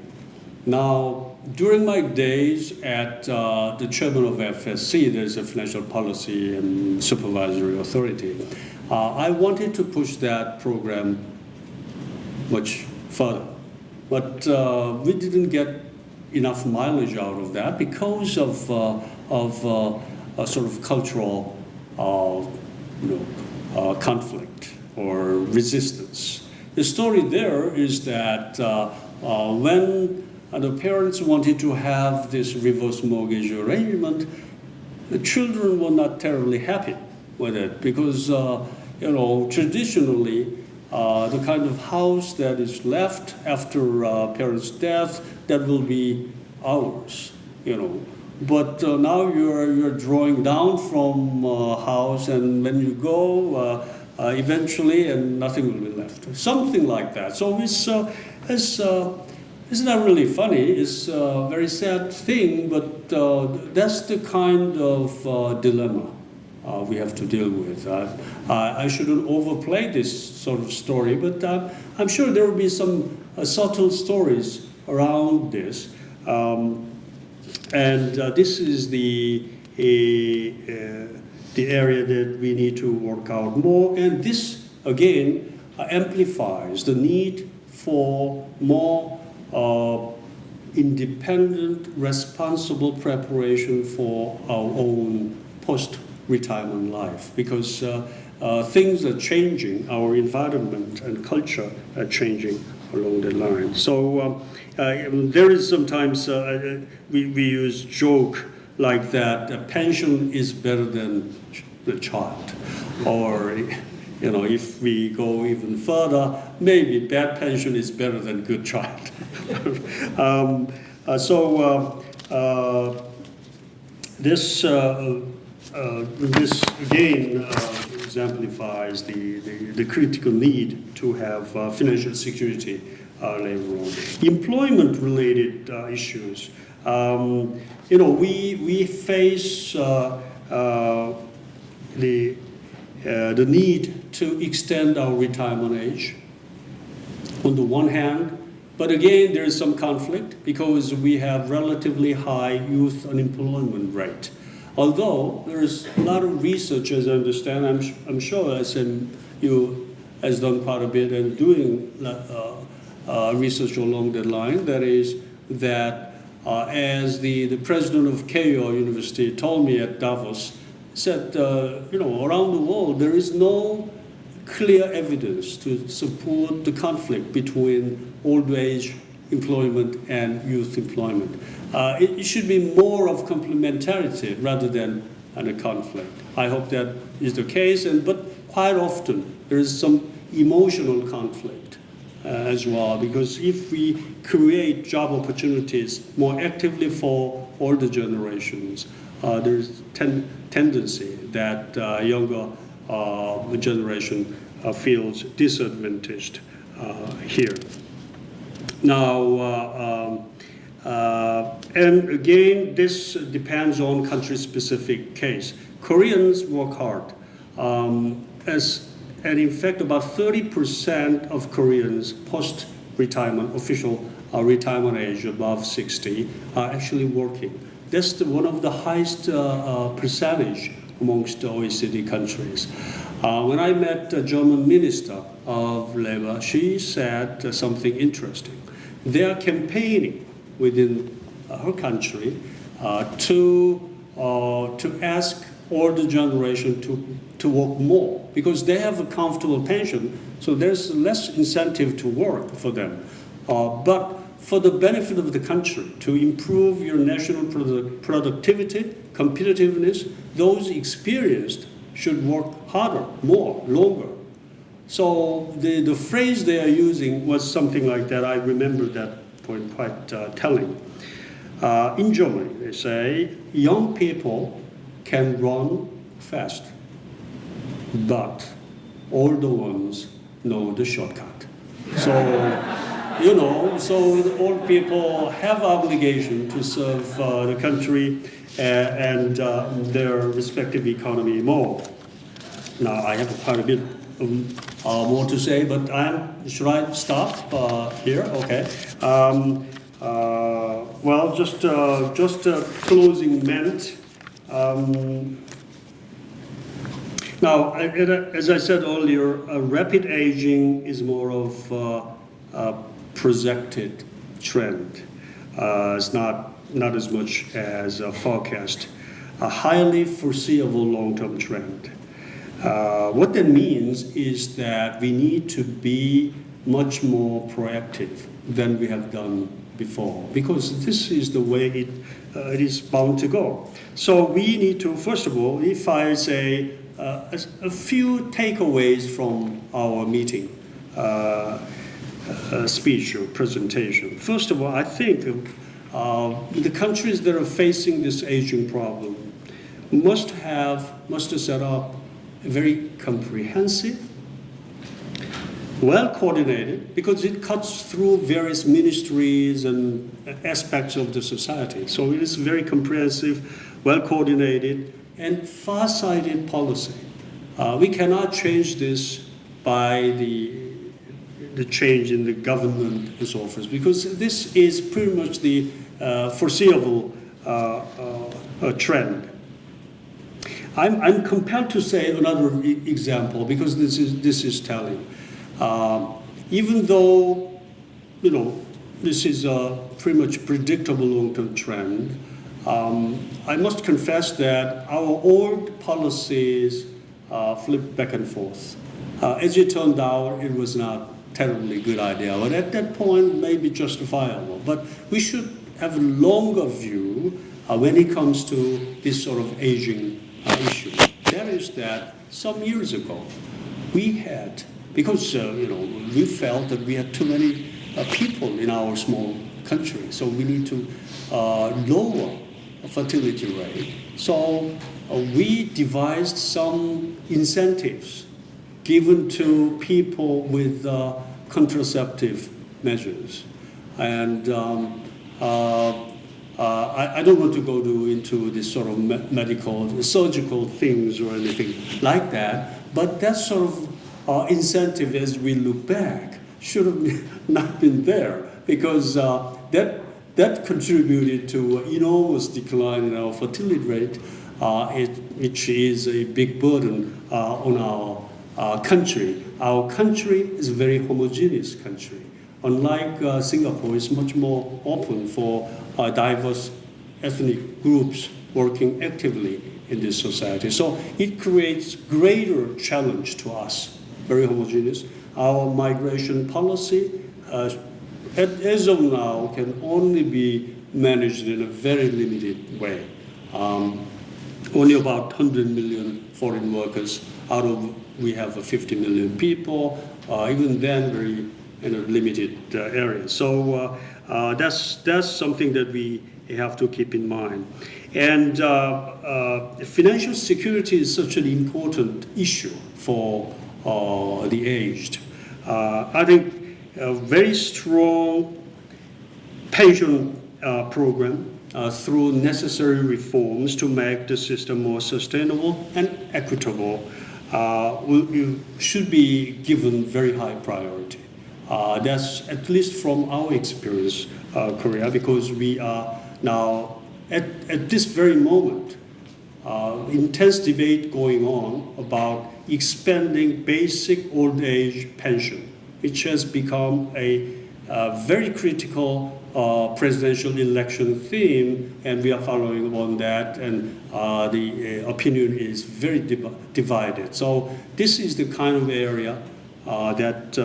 Now, during my days at the chairman of FSC, there's a Financial Policy and Supervisory Authority, I wanted to push that program much further. But we didn't get enough mileage out of that because of a sort of cultural conflict or resistance. The story there is that when the parents wanted to have this reverse mortgage arrangement, the children were not terribly happy with it because traditionally the kind of house that is left after parents' death, that will be ours. but now you're drawing down from house, and when you go, eventually, and nothing will be left. Something like that. So it's not really funny. It's a very sad thing, but that's the kind of dilemma we have to deal with. I shouldn't overplay this sort of story, but I'm sure there will be some subtle stories around this. And this is the area that we need to work out more. And this, again, amplifies the need for more independent, responsible preparation for our own post-retirement life, because things are changing, our environment and culture are changing along the line. So there is sometimes, we use joke like that, a pension is better than the child. Or, you know, if we go even further, maybe bad pension is better than good child. This again exemplifies the critical need to have financial security later on. Employment-related issues. You know, we face the need to extend our retirement age on the one hand, but again there is some conflict because we have relatively high youth unemployment rate. Although there is a lot of research, as I understand, I'm sure SMU has done quite a bit and doing research along that line. That is that as the president of Keio University told me at Davos, said, you know, around the world there is no clear evidence to support the conflict between old age employment and youth employment. It should be more of complementarity rather than a conflict. I hope that is the case, but quite often there is some emotional conflict as well, because if we create job opportunities more actively for older generations, there's tendency that younger generation feels disadvantaged here. Now, and again, this depends on country-specific case. Koreans work hard, and in fact, about 30% of Koreans post-retirement, official retirement age above 60, are actually working. That's one of the highest percentage amongst the OECD countries. When I met the German Minister of Labor, she said something interesting. They are campaigning within her country to ask older generation to work more because they have a comfortable pension, so there's less incentive to work for them. But for the benefit of the country, to improve your national productivity, competitiveness, those experienced should work harder, more, longer. So the phrase they are using was something like that. I remember that point quite telling. In Germany, they say, young people can run fast, but older ones know the shortcut. So, you know, so the old people have obligation to serve the country and their respective economy more. Now, I have quite a bit more to say, but should I stop here? Okay. Well, just closing ment. Now, as I said earlier, rapid aging is more of a projected trend. It's not as much as a forecast. A highly foreseeable long-term trend. What that means is that we need to be much more proactive than we have done before, because this is the way it is bound to go. So we need to, first of all, if I say a few takeaways from our meeting, speech or presentation. First of all, I think the countries that are facing this aging problem must set up a very comprehensive, well coordinated, because it cuts through various ministries and aspects of the society. So it is very comprehensive, well coordinated, and far-sighted policy. We cannot change this by the change in the government and so forth, because this is pretty much the foreseeable trend. I'm compelled to say another example, because this is telling. Even though, this is a pretty much predictable long-term trend, I must confess that our old policies flipped back and forth. As it turned out, it was not terribly good idea, but at that point, maybe justifiable. But we should have a longer view when it comes to this sort of aging issue. That is that some years ago, we had, because we felt that we had too many people in our small country, so we need to lower fertility rate. So we devised some incentives given to people with contraceptive measures. And I don't want to go into this sort of medical, surgical things or anything like that, but that sort of incentive, as we look back, should have not been there, because that contributed to an enormous decline in our fertility rate, which is a big burden on our country. Our country is a very homogeneous country. Unlike Singapore, it's much more open for diverse ethnic groups working actively in this society. So it creates greater challenge to us, very homogeneous. Our migration policy, as of now, can only be managed in a very limited way. Only about 100 million foreign workers out of, we have 50 million people, even then very limited area. So that's something that we have to keep in mind. And financial security is such an important issue for the aged. I think a very strong pension program through necessary reforms to make the system more sustainable and equitable should be given very high priority. That's at least from our experience, Korea, because we are now at this very moment, intense debate going on about expanding basic old age pension, which has become a very critical presidential election theme, and we are following on that, and the opinion is very divided. So this is the kind of area that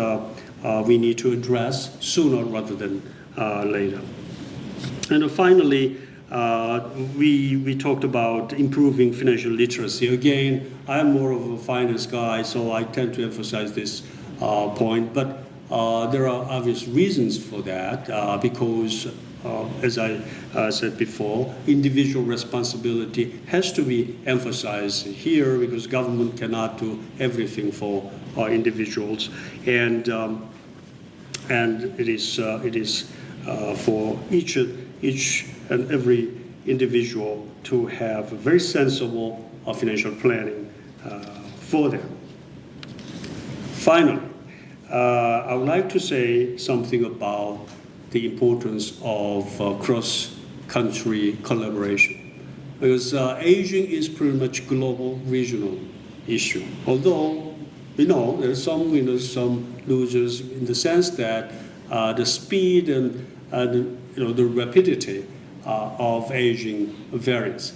we need to address sooner rather than later. And finally, we talked about improving financial literacy. Again, I'm more of a finance guy, so I tend to emphasize this point, but there are obvious reasons for that, because as I said before, individual responsibility has to be emphasized here, because government cannot do everything for individuals, and it is for each and every individual to have a very sensible financial planning for them. Finally, I would like to say something about the importance of cross-country collaboration, because aging is pretty much global, regional issue. Although we know there are some winners, some losers, in the sense that the speed and the rapidity of aging varies.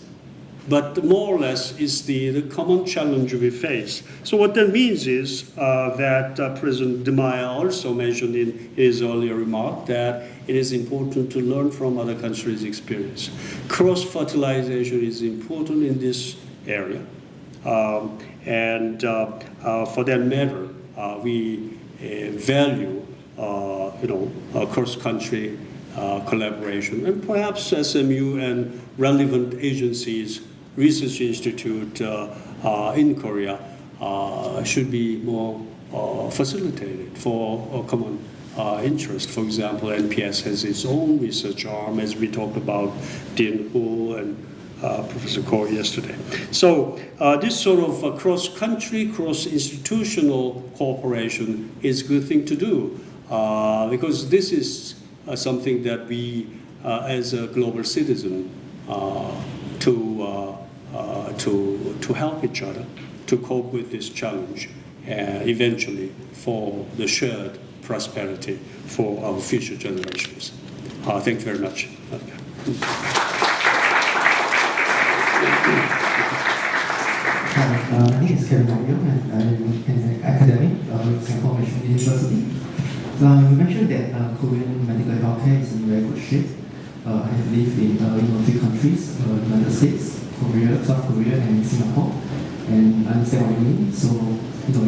But more or less is the common challenge we face. So what that means is that President De Maya also mentioned in his earlier remark that it is important to learn from other countries' experience. Cross-fertilization is important in this area. And for that matter, we value cross-country collaboration, and perhaps SMU and relevant agencies, research institute in Korea should be more facilitated for a common interest. For example, NPS has its own research arm, as we talked about Dean Hu and Professor Ko yesterday. So this sort of cross-country, cross-institutional cooperation is a good thing to do because this is something that we, as a global citizen, to help each other to cope with this challenge, eventually for the shared prosperity for our future generations. Thank you very much. Hi, my name is Kevin Mario, and I'm an academic with Singapore National University. You mentioned that Korean medical healthcare is in very good shape. I have lived in 3 countries, United States, Korea, South Korea, and Singapore. And I understand what you mean. So, in the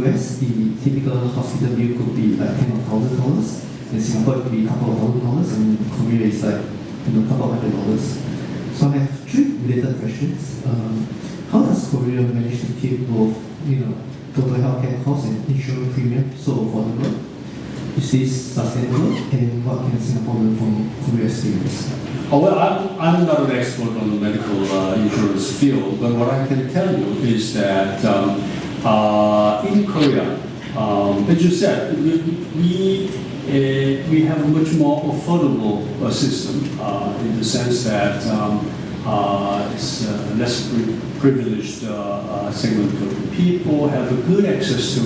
US, the typical hospital bill could be like $10,000. In Singapore, it could be a couple of $1,000, and in Korea, it's like a couple of $100. So I have 3 related questions. How does Korea manage to keep both, total healthcare costs and insurance premium so affordable? Is this sustainable, and what can Singapore learn from Korea's experience? Oh, well, I'm not an expert on the medical insurance field, but what I can tell you is that in Korea, as you said, we have a much more affordable system in the sense that it's less privileged segment of the people have a good access to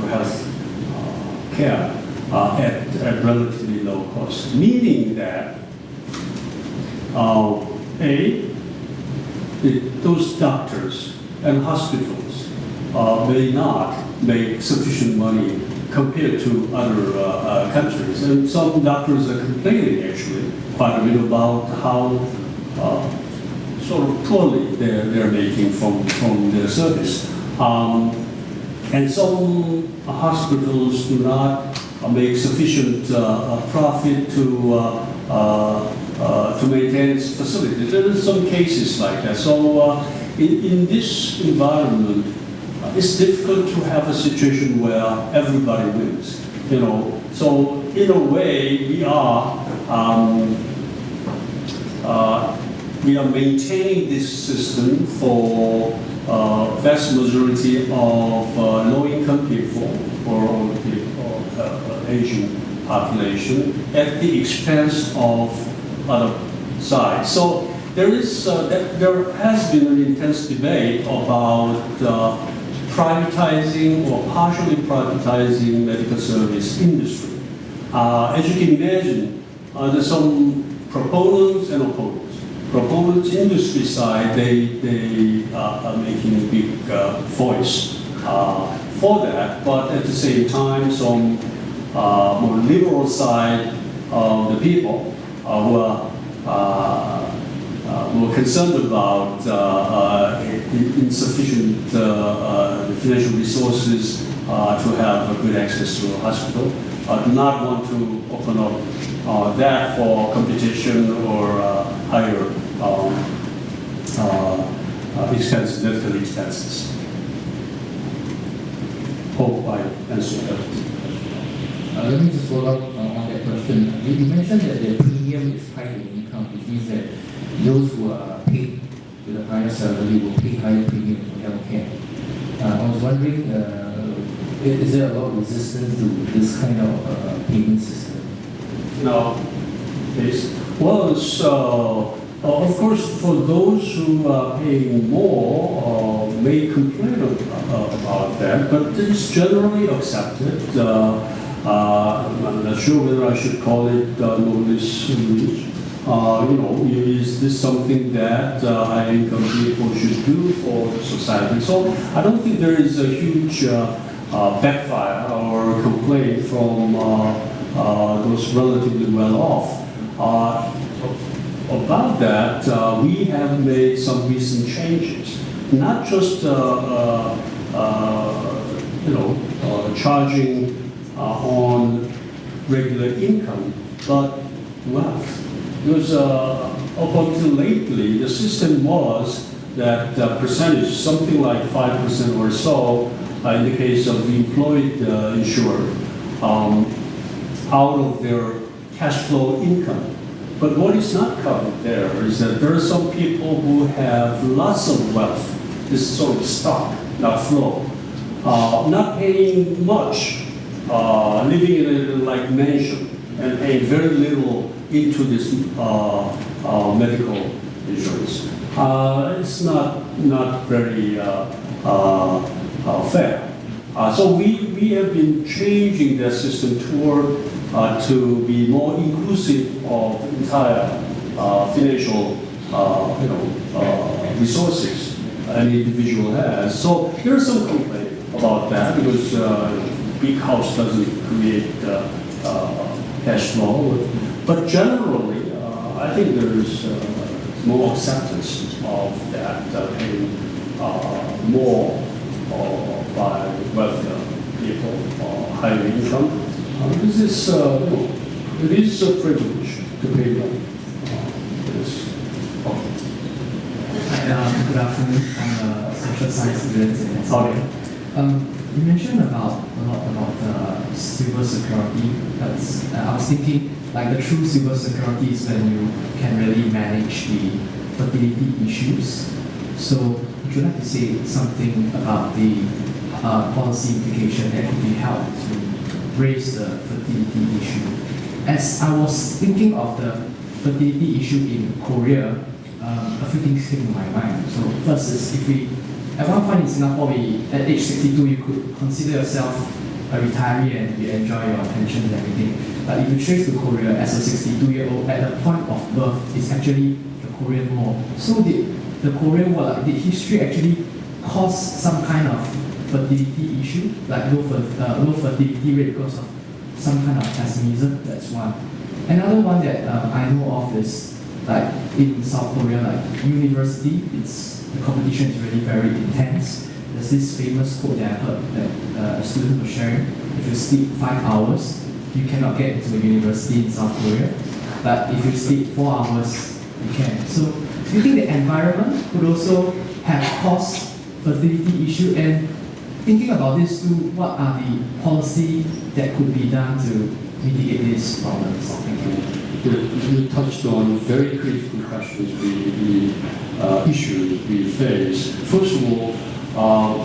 health care at relatively low cost, meaning that those doctors and hospitals may not make sufficient money compared to other countries. And some doctors are complaining actually quite a bit about how sort of poorly they're making from their service. And some hospitals do not make sufficient profit to maintain its facilities. There are some cases like that. So in this environment, it's difficult to have a situation where everybody wins. So in a way, we are maintaining this system for vast majority of low-income people or Asian population at the expense of other sides. So there has been an intense debate about privatizing or partially privatizing medical service industry. As you can imagine, there's some proponents and opponents. Proponents, industry side, they are making a big voice for that, but at the same time, some more liberal side of the people who are more concerned about insufficient financial resources to have a good access to a hospital, do not want to open up that for competition or higher expenses, medical expenses. Hope I answered that. Let me just follow up on that question. You mentioned that the premium is tied to income, which means that those who are paid with a higher salary will pay higher premium for healthcare. I was wondering, is there a lot of resistance to this kind of payment system? No. Yes. Well, so of course, for those who are paying more, may complain about that, but it's generally accepted. I'm not sure whether I should call it notice reach. Is this something that high-income people should do for society? So I don't think there is a huge backfire or complaint from those relatively well-off. About that, we have made some recent changes, not just charging on regular income but wealth. Because up until lately, the system was that percentage, something like 5% or so, in the case of employed insured, out of their cash flow income. But what is not covered there is that there are some people who have lots of wealth, this sort of stock, not flow, not paying much, living in a like mansion and paying very little into this medical insurance. It's not very fair. So we have been changing the system toward to be more inclusive of entire financial resources an individual has. So there's some complaint about that because big house doesn't create cash flow. But generally, I think there's more acceptance of that paying more by wealthier people, higher income. This is it is a privilege to pay more. Good afternoon. I'm a social science student in Australia. You mentioned a lot about civil security. I was thinking, like the true civil security is when you can really manage the fertility issues. So would you like to say something about the policy implication that could be held to raise the fertility issue? As I was thinking of the fertility issue in Korea, a few things came to my mind. So first is, if we, at one point in Singapore, at age 62, you could consider yourself a retiree and you enjoy your pension and everything. But if you trace to Korea as a 62-year-old, at the point of birth, it's actually the Korean War. So did the Korean War, did history actually cause some kind of fertility issue, like low fertility rate because of some kind of pessimism? That's one. Another one that I know of is, like in South Korea, like university, the competition is really very intense. There's this famous quote that I heard that a student was sharing: if you sleep 5 hours, you cannot get into a university in South Korea. But if you sleep 4 hours, you can. So do you think the environment could also have caused fertility issue? And thinking about this too, what are the policy that could be done to mitigate these problems? Thank you. You touched on very critical questions, issues we face. First of all,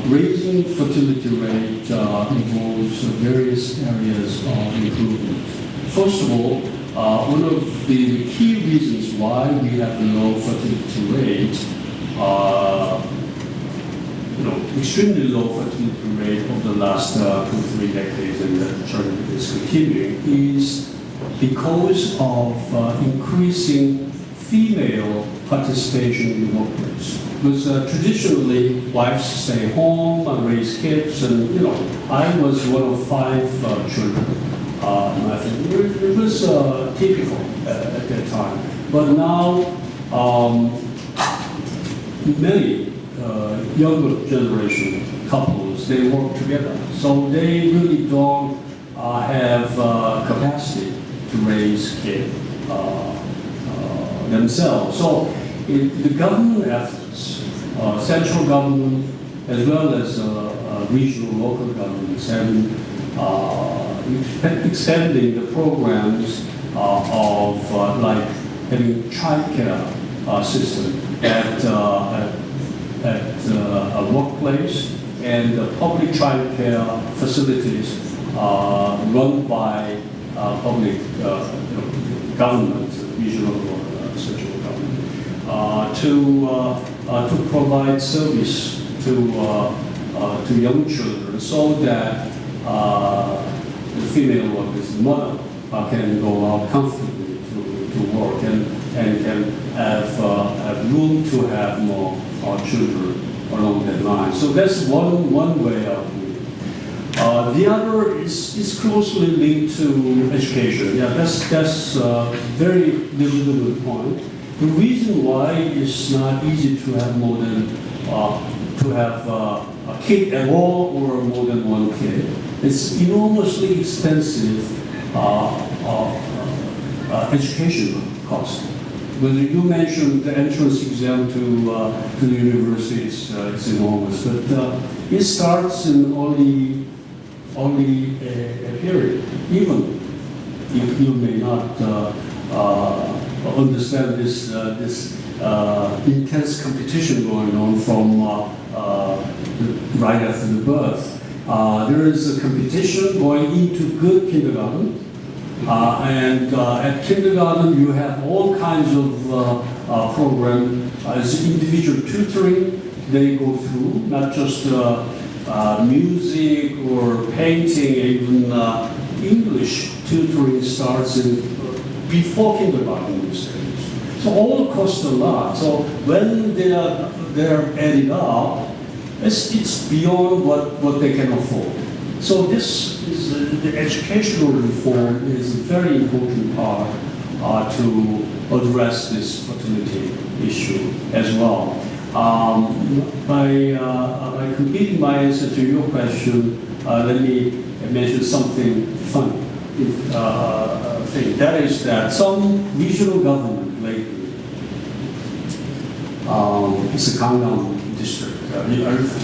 raising fertility rate involves various areas of improvement. First of all, one of the key reasons why we have the low fertility rate, extremely low fertility rate over the last 2-3 decades, and that trend is continuing, is because of increasing female participation in the workplace. Because traditionally, wives stay home and raise kids, and I was one of 5 children. I think it was typical at that time. But now, many younger generation couples, they work together, so they really don't have capacity to raise kids themselves. So the government efforts, central government as well as regional, local governments, have been extending the programs of like having childcare system at a workplace, and public childcare facilities run by public government, regional or central government, to provide service to young children, so that the female workers, the mother, can go out comfortably to work and can have room to have more children along that line. So that's one way of doing it. The other is closely linked to education. Yeah, that's a very legitimate point. The reason why it's not easy to have more than to have a kid at all or more than one kid. It's enormously expensive education cost. But you mentioned the entrance exam to the university is enormous, but it starts in only a period. Even if you may not understand this intense competition going on from right after the birth. There is a competition going into good kindergarten, and at kindergarten you have all kinds of programs. As individual tutoring they go through, not just music or painting, even English tutoring starts before kindergarten these days. So all cost a lot. So when they're added up, it's beyond what they can afford. So this is the educational reform is a very important part to address this fertility issue as well. By completing my answer to your question, let me mention something funny. Thing. That is that some regional government lately, it's a Gangnam district.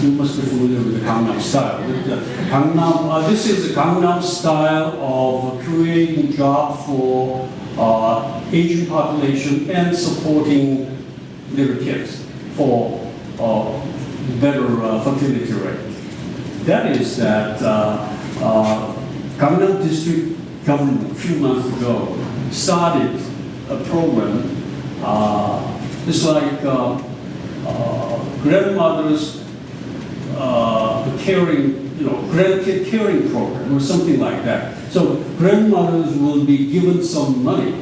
You must be familiar with the Gangnam style. This is the Gangnam style of creating jobs for Asian population and supporting little kids for better fertility rate. That is that Gangnam district government a few months ago started a program. It's like grandmothers caring, grandkid caring program or something like that. So grandmothers will be given some money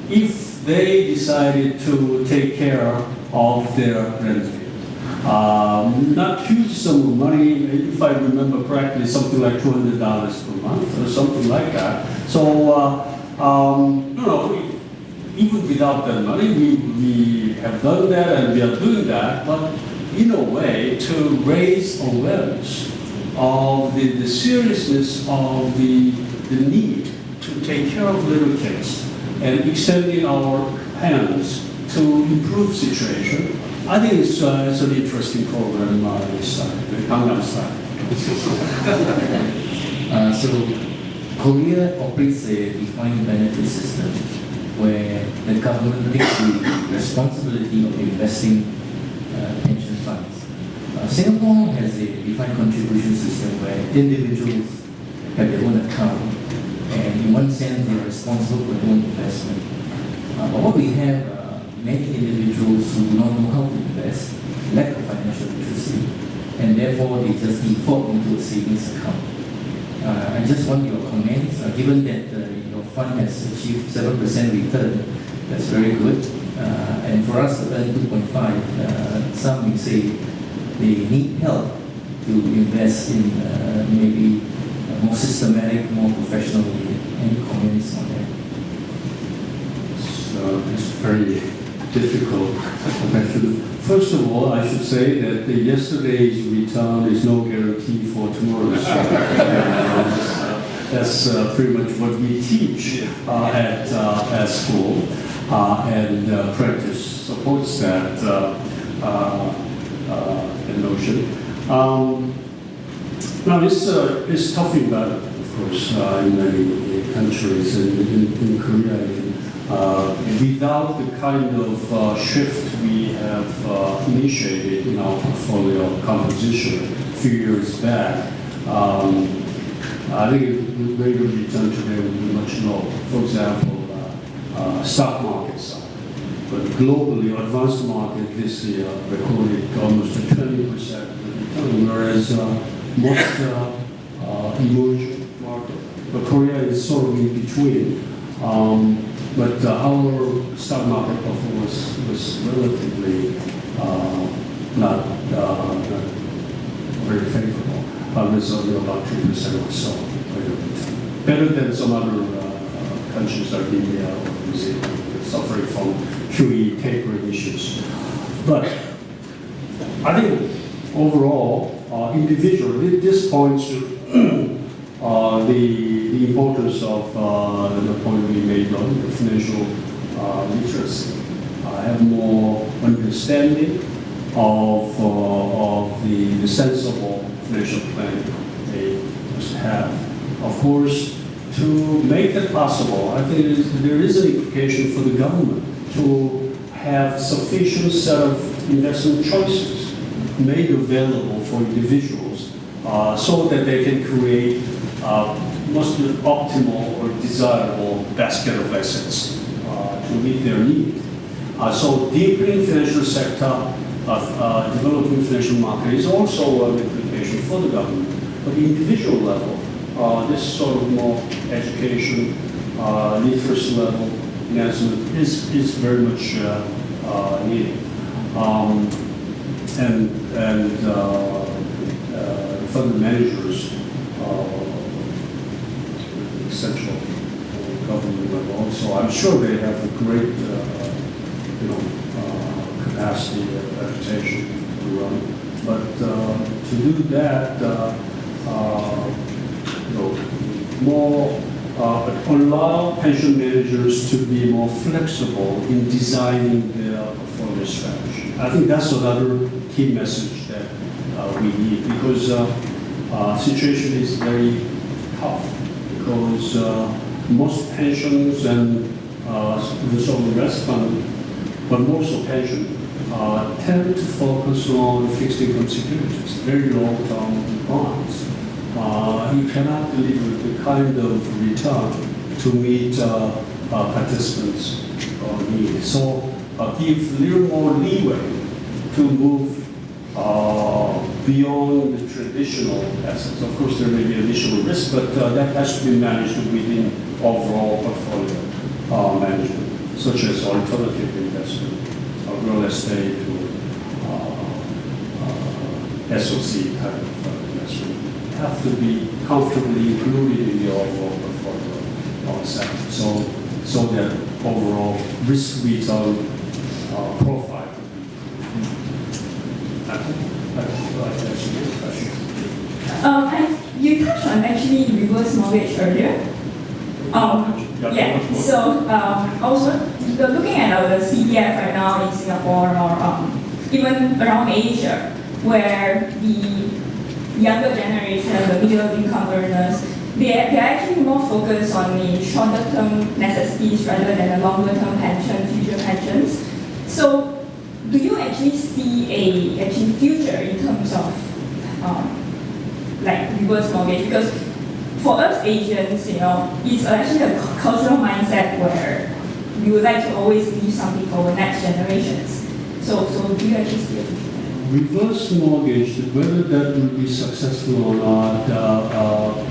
if they decided to take care of their grandkids. Not huge sum of money, if I remember correctly, something like $200 per month or something like that. So, even without that money, we have done that and we are doing that, but in a way to raise awareness of the seriousness of the need to take care of little kids and extending our hands to improve situation. I think it's an interesting program, this time, the Gangnam style. So Korea operates a defined benefit system where the government takes the responsibility of investing pension funds. Singapore has a defined contribution system where individuals have their own account, and in one sense they are responsible for their own investment. But what we have, many individuals who do not know how to invest, lack of financial literacy, and therefore they just default into a savings account. I just want your comments, given that your fund has achieved 7% return, that's very good. And for us to earn 2.5, some may say they need help to invest in maybe a more systematic, more professional way. Any comments on that? It's very difficult question. First of all, I should say that yesterday's return is no guarantee for tomorrow's. That's pretty much what we teach at school, and practice supports that notion. Now, it's tough environment, of course, in many countries, in Korea. Without the kind of shift we have initiated in our portfolio composition a few years back, I think the rate of return today would be much lower. For example, stock market side. But globally, advanced market this year recorded almost a 20% return, whereas most emerging market, but Korea is sort of in between. But our stock market performance was relatively not very favorable. It was only about 2% or so. Better than some other countries like India or New Zealand, suffering from QE tapering issues. But I think overall, individually, this points to the importance of the point we made on financial literacy. Have more understanding of the sensible financial planning they must have. Of course, to make that possible, I think there is an implication for the government to have sufficient set of investment choices made available for individuals so that they can create most optimal or desirable basket of assets to meet their need. So deepening financial sector, developing financial market is also an implication for the government. But the individual level, this sort of more education, literacy level enhancement is very much needed. And fund managers, central government level also, I'm sure they have a great capacity and reputation to run. But to do that, more allow pension managers to be more flexible in designing their portfolio strategy. I think that's another key message that we need, because situation is very tough, because most pensions and the sovereign rest fund, but more so pension, tend to focus on fixed income securities, very long-term bonds. You cannot deliver the kind of return to meet participants' needs. So give a little more leeway to move beyond the traditional assets. Of course, there may be additional risk, but that has to be managed within overall portfolio management, such as alternative investment, real estate, or SOC type of investment. Have to be comfortably included in the overall portfolio sector, so that overall risk return profile. You touched on actually reverse mortgage earlier. Yeah. So also looking at our CPF right now in Singapore or even around Asia, where the younger generation, the middle income earners, they're actually more focused on the shorter term necessities rather than the longer term pension, future pensions. So do you actually see a future in terms of like reverse mortgage? Because for us Asians, it's actually a cultural mindset where we would like to always leave something for the next generations. So do you actually see a future? Reverse mortgage, whether that will be successful or not,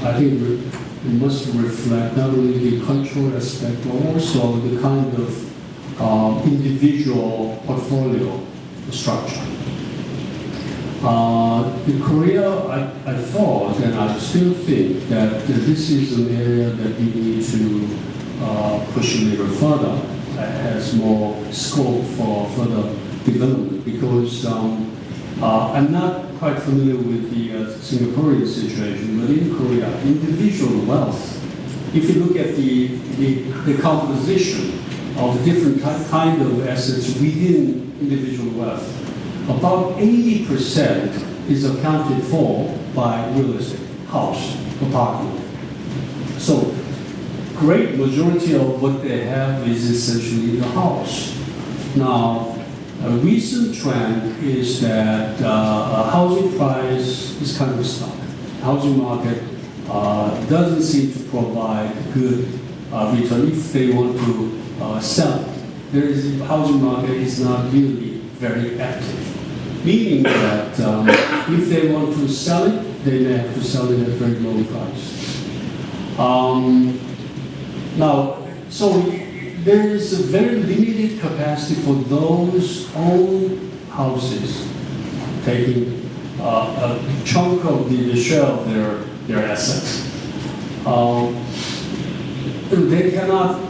I think it must reflect not only the cultural aspect, but also the kind of individual portfolio structure. In Korea, I thought, and I still think, that this is an area that we need to push a little further, has more scope for further development, because I'm not quite familiar with the Singaporean situation, but in Korea, individual wealth, if you look at the composition of different kind of assets within individual wealth, about 80% is accounted for by real estate, house, apartment. So, great majority of what they have is essentially the house. Now, a recent trend is that housing price is kind of stuck. Housing market doesn't seem to provide good return if they want to sell it. The housing market is not really very active, meaning that if they want to sell it, they may have to sell it at a very low price. Now, so there is a very limited capacity for those own houses taking a chunk of the share of their assets. They cannot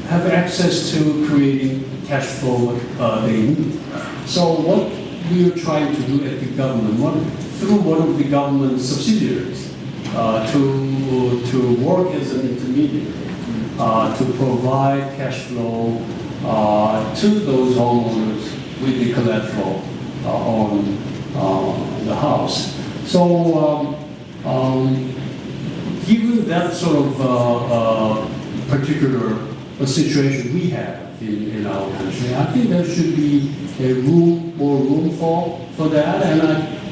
have access to creating cash flow they need. So what we are trying to do at the government, through one of the government subsidiaries, to work as an intermediary to provide cash flow to those homeowners with the collateral on the house. So given that sort of particular situation we have in our country, I think there should be more room for that.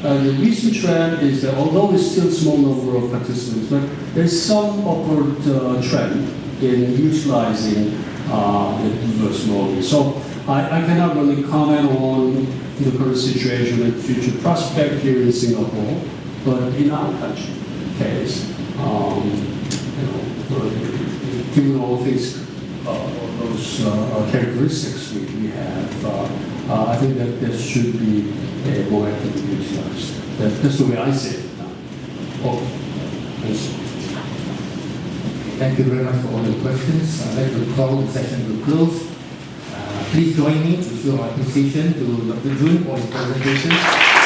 And the recent trend is that although it's still a small number of participants, but there's some upward trend in utilizing the reverse mortgage. So I cannot really comment on the current situation and future prospect here in Singapore, but in our country case, given all things, those characteristics we have, I think that there should be more actively utilized. That's the way I see it now. Oh, yes. Thank you very much for all the questions. I'd like to call the session to close. Please join me to show our appreciation to Dr. Jun for his presentation.